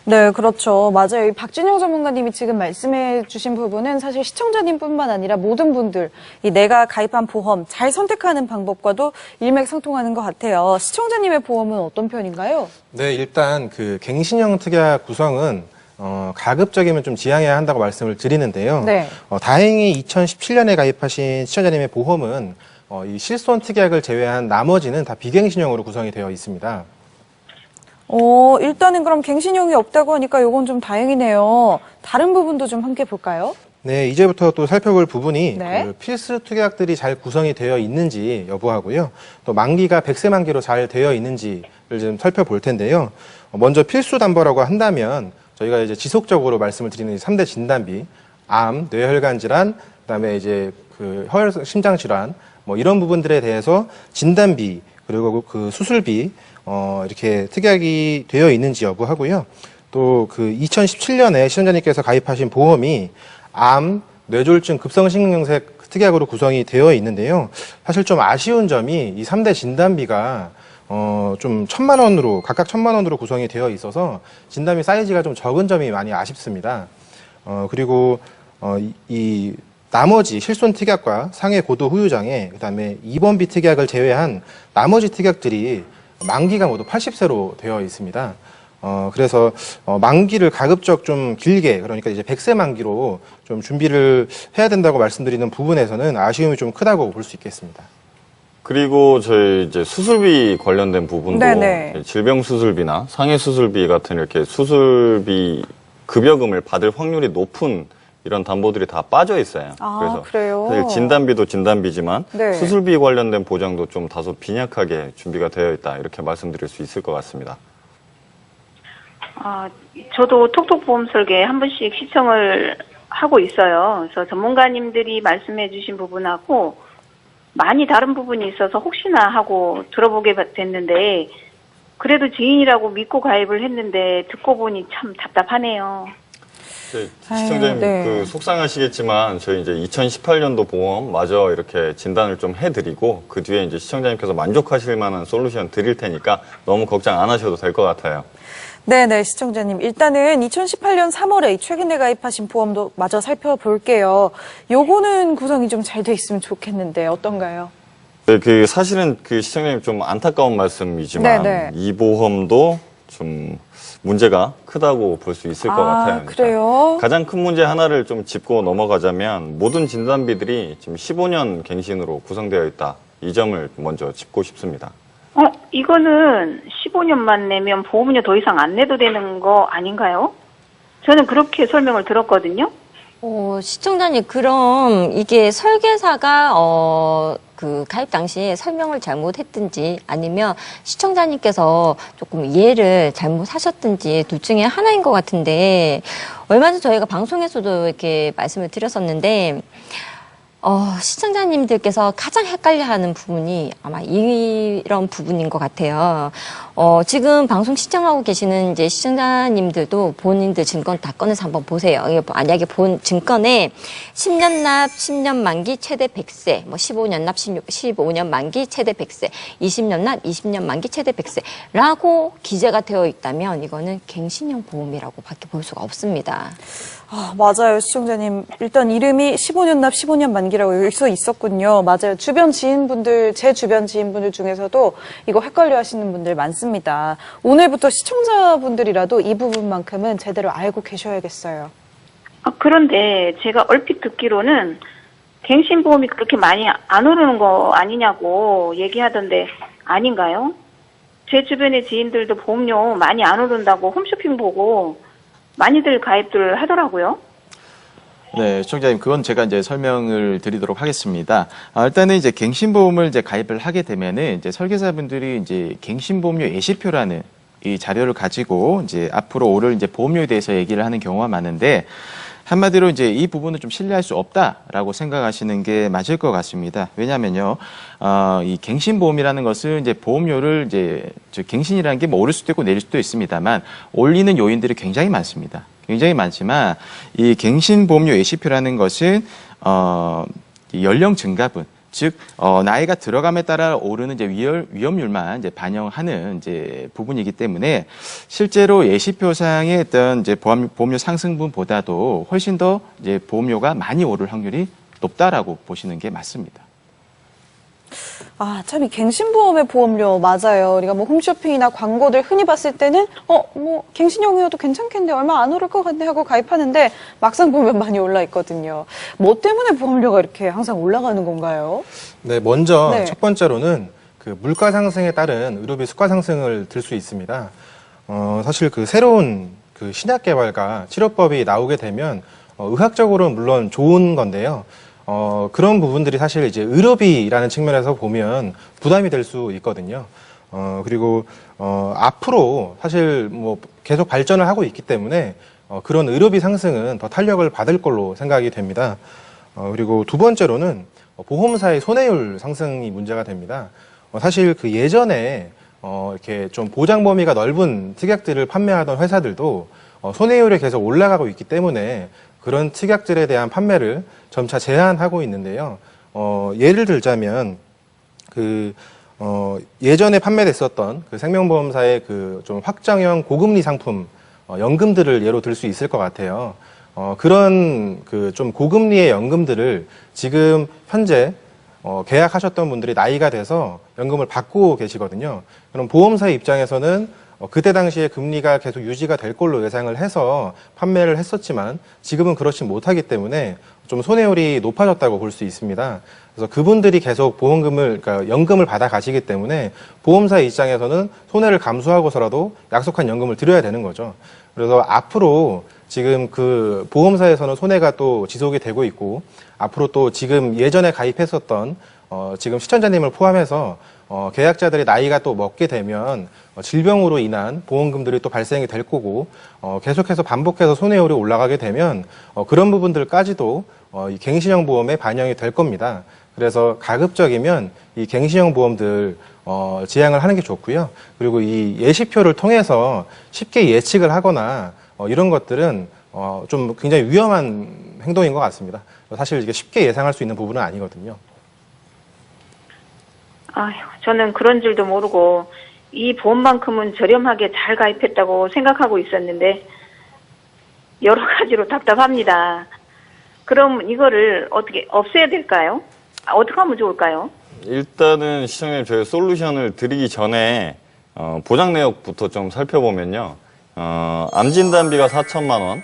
네, 그렇죠. 맞아요. 이 박준영 전문가님이 지금 말씀해 주신 부분은 사실 시청자님뿐만 아니라 모든 분들, 이 내가 가입한 보험 잘 선택하는 방법과도 일맥상통하는 것 같아요. 시청자님의 보험은 어떤 편인가요? 네, 일단 그 갱신형 특약 구성은 가급적이면 좀 지양해야 한다고 말씀을 드리는데요. 네. 다행히 2017년에 가입하신 시청자님의 보험은 이 실손 특약을 제외한 나머지는 다 비갱신형으로 구성이 되어 있습니다. 일단은 그럼 갱신형이 없다고 하니까 이건 좀 다행이네요. 다른 부분도 좀 함께 볼까요? 네, 이제부터 또 살펴볼 부분이 네. 그 필수 특약들이 잘 구성이 되어 있는지 여부하고요. 또 만기가 100세 만기로 잘 되어 있는지를 좀 살펴볼 텐데요. 먼저 필수 담보라고 한다면 저희가 이제 지속적으로 말씀을 드리는 3대 진단비, 암, 뇌혈관 질환, 그다음에 이제 그 심장 질환 뭐 이런 부분들에 대해서 진단비 그리고 그 수술비 이렇게 특약이 되어 있는지 여부하고요. 또 그 2017년에 시청자님께서 가입하신 보험이 암, 뇌졸중, 급성심근경색 특약으로 구성이 되어 있는데요. 사실 좀 아쉬운 점이 이 3대 진단비가 좀 1,000만 원으로 각각 1,000만 원으로 구성이 되어 있어서 진단비 사이즈가 좀 적은 점이 많이 아쉽습니다. 그리고 이 나머지 실손 특약과 상해 고도 후유장애, 그다음에 입원비 특약을 제외한 나머지 특약들이 만기가 모두 80세로 되어 있습니다. 그래서 만기를 가급적 좀 길게, 그러니까 이제 100세 만기로 좀 준비를 해야 된다고 말씀드리는 부분에서는 아쉬움이 좀 크다고 볼 수 있겠습니다. 그리고 저희 이제 수술비 관련된 부분도 네네. 질병 수술비나 상해 수술비 같은 이렇게 수술비 급여금을 받을 확률이 높은 이런 담보들이 다 빠져 있어요. 아, 그래요? 사실 진단비도 진단비지만 네. 수술비 관련된 보장도 좀 다소 빈약하게 준비가 되어 있다 이렇게 말씀드릴 수 있을 것 같습니다. 저도 톡톡보험 설계 한 번씩 시청을 하고 있어요. 그래서 전문가님들이 말씀해 주신 부분하고 많이 다른 부분이 있어서 혹시나 하고 들어보게 됐는데 그래도 지인이라고 믿고 가입을 했는데 듣고 보니 참 답답하네요. 시청자님 네. 그 속상하시겠지만 저희 이제 2018년도 보험 마저 이렇게 진단을 좀 해드리고 그 뒤에 이제 시청자님께서 만족하실 만한 솔루션 드릴 테니까 너무 걱정 안 하셔도 될 것 같아요. 네네, 시청자님. 일단은 2018년 3월에 최근에 가입하신 보험도 마저 살펴볼게요. 요거는 구성이 좀 잘 돼 있으면 좋겠는데 어떤가요? 네, 그 사실은 그 시청자님 좀 안타까운 말씀이지만 네네. 이 보험도 좀 문제가 크다고 볼 수 있을 것 같아요. 그래요? 가장 큰 문제 하나를 좀 짚고 넘어가자면 모든 진단비들이 지금 15년 갱신으로 구성되어 있다. 이 점을 먼저 짚고 싶습니다. 이거는 15년만 내면 보험료 더 이상 안 내도 되는 거 아닌가요? 저는 그렇게 설명을 들었거든요. 시청자님, 그럼 이게 설계사가 그 가입 당시에 설명을 잘못했든지 아니면 시청자님께서 조금 이해를 잘못하셨든지 둘 중에 하나인 것 같은데 얼마 전 저희가 방송에서도 이렇게 말씀을 드렸었는데 시청자님들께서 가장 헷갈려하는 부분이 아마 이런 부분인 것 같아요. 지금 방송 시청하고 계시는 이제 시청자님들도 본인들 증권 다 꺼내서 한번 보세요. 이게 만약에 본 증권에 10년 납, 10년 만기 최대 100세, 뭐 15년 납, 15년 만기 최대 100세, 20년 납, 20년 만기 최대 100세라고 기재가 되어 있다면 이거는 갱신형 보험이라고 밖에 볼 수가 없습니다. 맞아요, 시청자님. 일단 이름이 15년 납 15년 만기라고 여기 써 있었군요. 맞아요. 주변 지인분들, 제 주변 지인분들 중에서도 이거 헷갈려 하시는 분들 많습니다. 오늘부터 시청자분들이라도 이 부분만큼은 제대로 알고 계셔야겠어요. 그런데 제가 얼핏 듣기로는 갱신보험이 그렇게 많이 안 오르는 거 아니냐고 얘기하던데 아닌가요? 제 주변의 지인들도 보험료 많이 안 오른다고 홈쇼핑 보고 많이들 가입들 하더라고요. 네, 시청자님, 그건 제가 이제 설명을 드리도록 하겠습니다. 일단은 이제 갱신보험을 이제 가입을 하게 되면은 이제 설계사분들이 이제 갱신보험료 예시표라는 이 자료를 가지고 이제 앞으로 오를 이제 보험료에 대해서 얘기를 하는 경우가 많은데 한마디로 이제 이 부분을 좀 신뢰할 수 없다라고 생각하시는 게 맞을 것 같습니다. 왜냐하면요, 이 갱신보험이라는 것은 이제 보험료를 이제 갱신이라는 게 뭐 오를 수도 있고 내릴 수도 있습니다만 올리는 요인들이 굉장히 많습니다. 굉장히 많지만 이 갱신보험료 예시표라는 것은 연령 증가분, 즉 나이가 들어감에 따라 오르는 이제 위험률만 이제 반영하는 이제 부분이기 때문에 실제로 예시표상의 어떤 이제 보험료 상승분보다도 훨씬 더 이제 보험료가 많이 오를 확률이 높다라고 보시는 게 맞습니다. 아, 참, 이 갱신보험의 보험료, 맞아요. 우리가 뭐 홈쇼핑이나 광고들 흔히 봤을 때는, 뭐, 갱신형이어도 괜찮겠네. 얼마 안 오를 것 같네 하고 가입하는데, 막상 보면 많이 올라 있거든요. 뭐 때문에 보험료가 이렇게 항상 올라가는 건가요? 네, 먼저 네. 첫 번째로는 그 물가 상승에 따른 의료비 수가 상승을 들 수 있습니다. 사실 그 새로운 그 신약 개발과 치료법이 나오게 되면 의학적으로는 물론 좋은 건데요. 그런 부분들이 사실 이제 의료비라는 측면에서 보면 부담이 될 수 있거든요. 그리고 앞으로 사실 뭐 계속 발전을 하고 있기 때문에 그런 의료비 상승은 더 탄력을 받을 걸로 생각이 됩니다. 그리고 두 번째로는 보험사의 손해율 상승이 문제가 됩니다. 사실 그 예전에 이렇게 좀 보장 범위가 넓은 특약들을 판매하던 회사들도 손해율이 계속 올라가고 있기 때문에 그런 특약들에 대한 판매를 점차 제한하고 있는데요. 예를 들자면 예전에 판매됐었던 그 생명보험사의 그 좀 확장형 고금리 상품 연금들을 예로 들 수 있을 것 같아요. 그런 그 좀 고금리의 연금들을 지금 현재 계약하셨던 분들이 나이가 돼서 연금을 받고 계시거든요. 그럼 보험사의 입장에서는 그때 당시에 금리가 계속 유지가 될 걸로 예상을 해서 판매를 했었지만 지금은 그렇지 못하기 때문에 좀 손해율이 높아졌다고 볼 수 있습니다. 그래서 그분들이 계속 그러니까 연금을 받아 가시기 때문에 보험사의 입장에서는 손해를 감수하고서라도 약속한 연금을 드려야 되는 거죠. 그래서 앞으로 지금 그 보험사에서는 손해가 또 지속이 되고 있고 앞으로 또 지금 예전에 가입했었던 지금 시청자님을 포함해서 계약자들이 나이가 또 먹게 되면 질병으로 인한 보험금들이 또 발생이 될 거고 계속해서 반복해서 손해율이 올라가게 되면 그런 부분들까지도 이 갱신형 보험에 반영이 될 겁니다. 그래서 가급적이면 이 갱신형 보험들 지향을 하는 게 좋고요. 그리고 이 예시표를 통해서 쉽게 예측을 하거나 이런 것들은 좀 굉장히 위험한 행동인 것 같습니다. 사실 이게 쉽게 예상할 수 있는 부분은 아니거든요. 아휴, 저는 그런 줄도 모르고 이 보험만큼은 저렴하게 잘 가입했다고 생각하고 있었는데 여러 가지로 답답합니다. 그럼 이거를 어떻게 없애야 될까요? 어떻게 하면 좋을까요? 일단은 시청자님 저희 솔루션을 드리기 전에 보장 내역부터 좀 살펴보면요. 암 진단비가 4천만 원,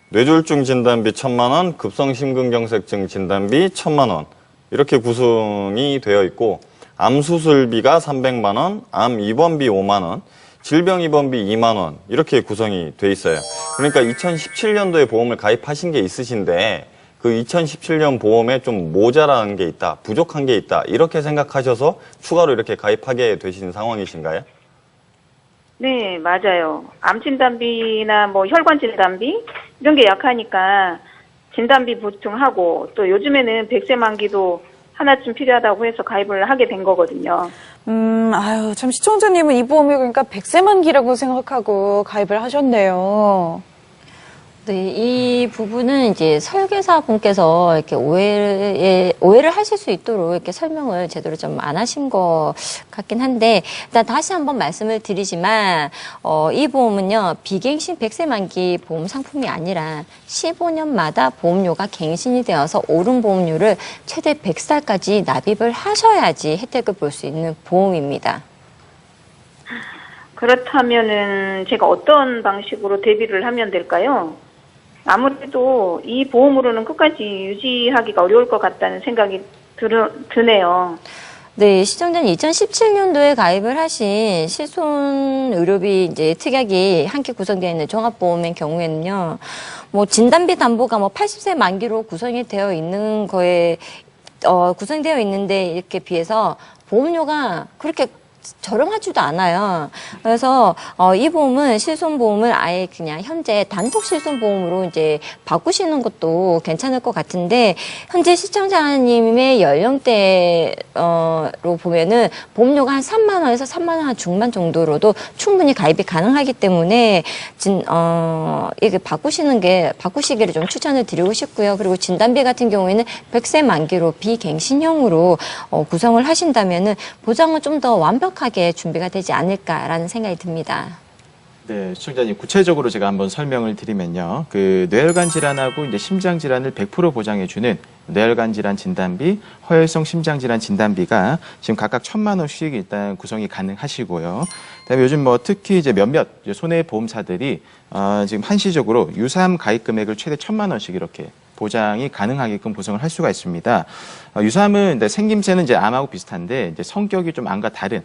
뇌졸중 진단비 1,000만 원, 급성심근경색증 진단비 1,000만 원 이렇게 구성이 되어 있고 암 수술비가 300만 원, 암 입원비 5만 원, 질병 입원비 2만 원 이렇게 구성이 돼 있어요. 그러니까 2017년도에 보험을 가입하신 게 있으신데 그 2017년 보험에 좀 모자란 게 있다, 부족한 게 있다 이렇게 생각하셔서 추가로 이렇게 가입하게 되신 상황이신가요? 네, 맞아요. 암 진단비나 뭐 혈관 진단비 이런 게 약하니까 진단비 보충하고 또 요즘에는 100세 만기도 하나쯤 필요하다고 해서 가입을 하게 된 거거든요. 아유, 참 시청자님은 이 보험이 그러니까 100세 만기라고 생각하고 가입을 하셨네요. 네, 이 부분은 이제 설계사 분께서 이렇게 오해를 하실 수 있도록 이렇게 설명을 제대로 좀 안 하신 것 같긴 한데, 일단 다시 한번 말씀을 드리지만, 이 보험은요, 비갱신 100세 만기 보험 상품이 아니라 15년마다 보험료가 갱신이 되어서 오른 보험료를 최대 100살까지 납입을 하셔야지 혜택을 볼 수 있는 보험입니다. 그렇다면은 제가 어떤 방식으로 대비를 하면 될까요? 아무래도 이 보험으로는 끝까지 유지하기가 어려울 것 같다는 생각이 드네요. 네, 시청자님 2017년도에 가입을 하신 실손 의료비 이제 특약이 함께 구성되어 있는 종합보험의 경우에는요, 뭐 진단비 담보가 뭐 80세 만기로 구성이 되어 있는 거에 구성되어 있는데 이렇게 비해서 보험료가 그렇게 저렴하지도 않아요. 그래서 이 보험은 실손보험을 아예 그냥 현재 단독 실손보험으로 이제 바꾸시는 것도 괜찮을 것 같은데 현재 시청자님의 연령대로 보면은 보험료가 한 3만 원에서 3만 원 중반 정도로도 충분히 가입이 가능하기 때문에 이게 바꾸시기를 좀 추천을 드리고 싶고요. 그리고 진단비 같은 경우에는 100세 만기로 비갱신형으로 구성을 하신다면은 보장은 좀 더 완벽하게 준비가 되지 않을까라는 생각이 듭니다. 네, 시청자님 구체적으로 제가 한번 설명을 드리면요. 그 뇌혈관 질환하고 이제 심장 질환을 100% 보장해 주는 뇌혈관 질환 진단비, 허혈성 심장 질환 진단비가 지금 각각 1,000만 원씩 일단 구성이 가능하시고요. 그다음에 요즘 뭐 특히 이제 몇몇 손해 보험사들이 지금 한시적으로 유사암 가입 금액을 최대 1,000만 원씩 이렇게 보장이 가능하게끔 구성을 할 수가 있습니다. 유사암은 생김새는 이제 암하고 비슷한데 이제 성격이 좀 암과 다른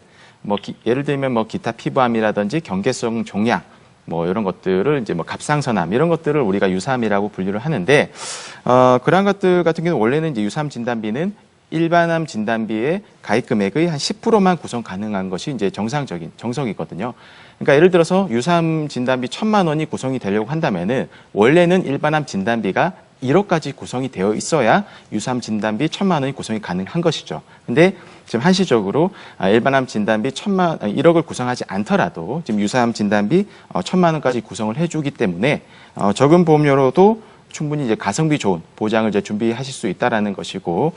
예를 들면 기타 피부암이라든지 경계성 종양 이런 것들을 이제 갑상선암 이런 것들을 우리가 유사암이라고 분류를 하는데 그러한 것들 같은 경우는 원래는 이제 유사암 진단비는 일반암 진단비의 가입 금액의 한 10%만 구성 가능한 것이 이제 정석이거든요. 그러니까 예를 들어서 유사암 진단비 1,000만 원이 구성이 되려고 한다면은 원래는 일반암 진단비가 1억까지 구성이 되어 있어야 유사암 진단비 1,000만 원이 구성이 가능한 것이죠. 근데 지금 한시적으로 일반암 진단비 1억을 구성하지 않더라도 지금 유사암 진단비 1,000만 원까지 구성을 해주기 때문에 적은 보험료로도 충분히 이제 가성비 좋은 보장을 이제 준비하실 수 있다라는 것이고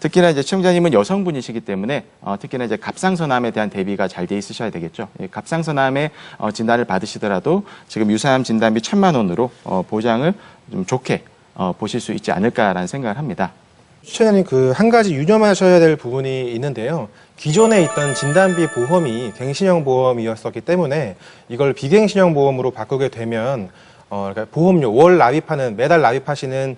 특히나 이제 시청자님은 여성분이시기 때문에 특히나 이제 갑상선암에 대한 대비가 잘 돼 있으셔야 되겠죠. 갑상선암의 진단을 받으시더라도 지금 유사암 진단비 1,000만 원으로 보장을 좀 좋게 보실 수 있지 않을까라는 생각을 합니다. 시청자님 한 가지 유념하셔야 될 부분이 있는데요. 기존에 있던 진단비 보험이 갱신형 보험이었었기 때문에 이걸 비갱신형 보험으로 바꾸게 되면 그러니까 보험료 매달 납입하시는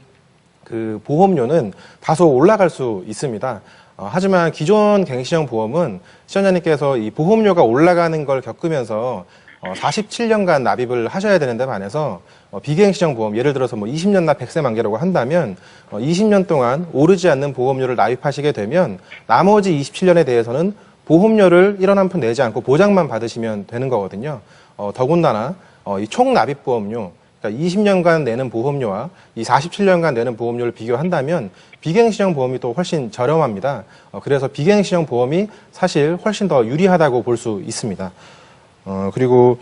그 보험료는 다소 올라갈 수 있습니다. 하지만 기존 갱신형 보험은 시청자님께서 이 보험료가 올라가는 걸 겪으면서 47년간 납입을 하셔야 되는데 반해서 비갱신형 보험, 예를 들어서 20년 납 100세 만기라고 한다면 20년 동안 오르지 않는 보험료를 납입하시게 되면 나머지 27년에 대해서는 보험료를 1원 한 푼 내지 않고 보장만 받으시면 되는 거거든요. 더군다나 이 총 납입 보험료, 그러니까 20년간 내는 보험료와 이 47년간 내는 보험료를 비교한다면 비갱신형 보험이 또 훨씬 저렴합니다. 그래서 비갱신형 보험이 사실 훨씬 더 유리하다고 볼 수 있습니다. 그리고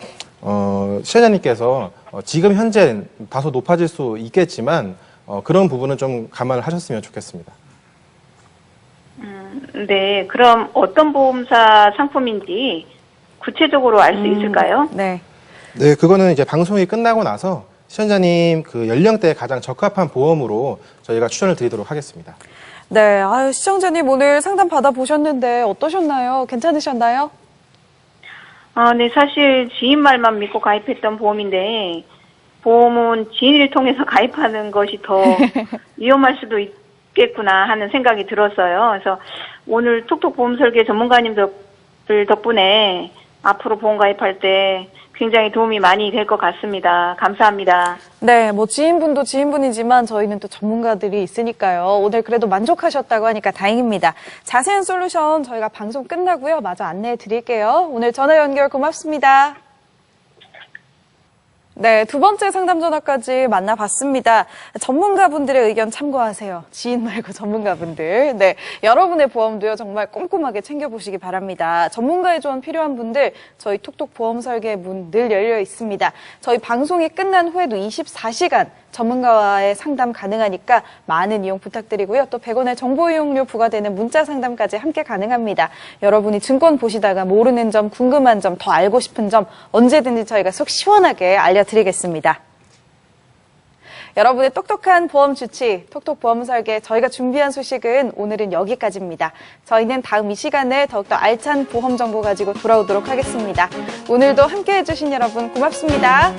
시청자님께서 지금 현재 다소 높아질 수 있겠지만 그런 부분은 좀 감안을 하셨으면 좋겠습니다. 네, 그럼 어떤 보험사 상품인지 구체적으로 알 수 있을까요? 네. 네, 그거는 이제 방송이 끝나고 나서 시청자님 그 연령대에 가장 적합한 보험으로 저희가 추천을 드리도록 하겠습니다. 네, 시청자님 오늘 상담 받아보셨는데 어떠셨나요? 괜찮으셨나요? 네, 사실 지인 말만 믿고 가입했던 보험인데 보험은 지인을 통해서 가입하는 것이 더 위험할 수도 있겠구나 하는 생각이 들었어요. 그래서 오늘 톡톡 보험 설계 전문가님들 덕분에 앞으로 보험 가입할 때 굉장히 도움이 많이 될 것 같습니다. 감사합니다. 네, 지인분도 지인분이지만 저희는 또 전문가들이 있으니까요. 오늘 그래도 만족하셨다고 하니까 다행입니다. 자세한 솔루션 저희가 방송 끝나고요. 마저 안내해 드릴게요. 오늘 전화 연결 고맙습니다. 네, 두 번째 상담 전화까지 만나봤습니다. 전문가분들의 의견 참고하세요. 지인 말고 전문가분들. 네, 여러분의 보험도요 정말 꼼꼼하게 챙겨보시기 바랍니다. 전문가의 조언 필요한 분들 저희 톡톡 보험 설계 문 늘 열려 있습니다. 저희 방송이 끝난 후에도 24시간 전문가와의 상담 가능하니까 많은 이용 부탁드리고요. 또 100원의 정보 이용료 부과되는 문자 상담까지 함께 가능합니다. 여러분이 증권 보시다가 모르는 점, 궁금한 점, 더 알고 싶은 점 언제든지 저희가 속 시원하게 알려드리겠습니다. 여러분의 똑똑한 보험 주치, 톡톡 보험 설계 저희가 준비한 소식은 오늘은 여기까지입니다. 저희는 다음 이 시간에 더욱더 알찬 보험 정보 가지고 돌아오도록 하겠습니다. 오늘도 함께해 주신 여러분 고맙습니다.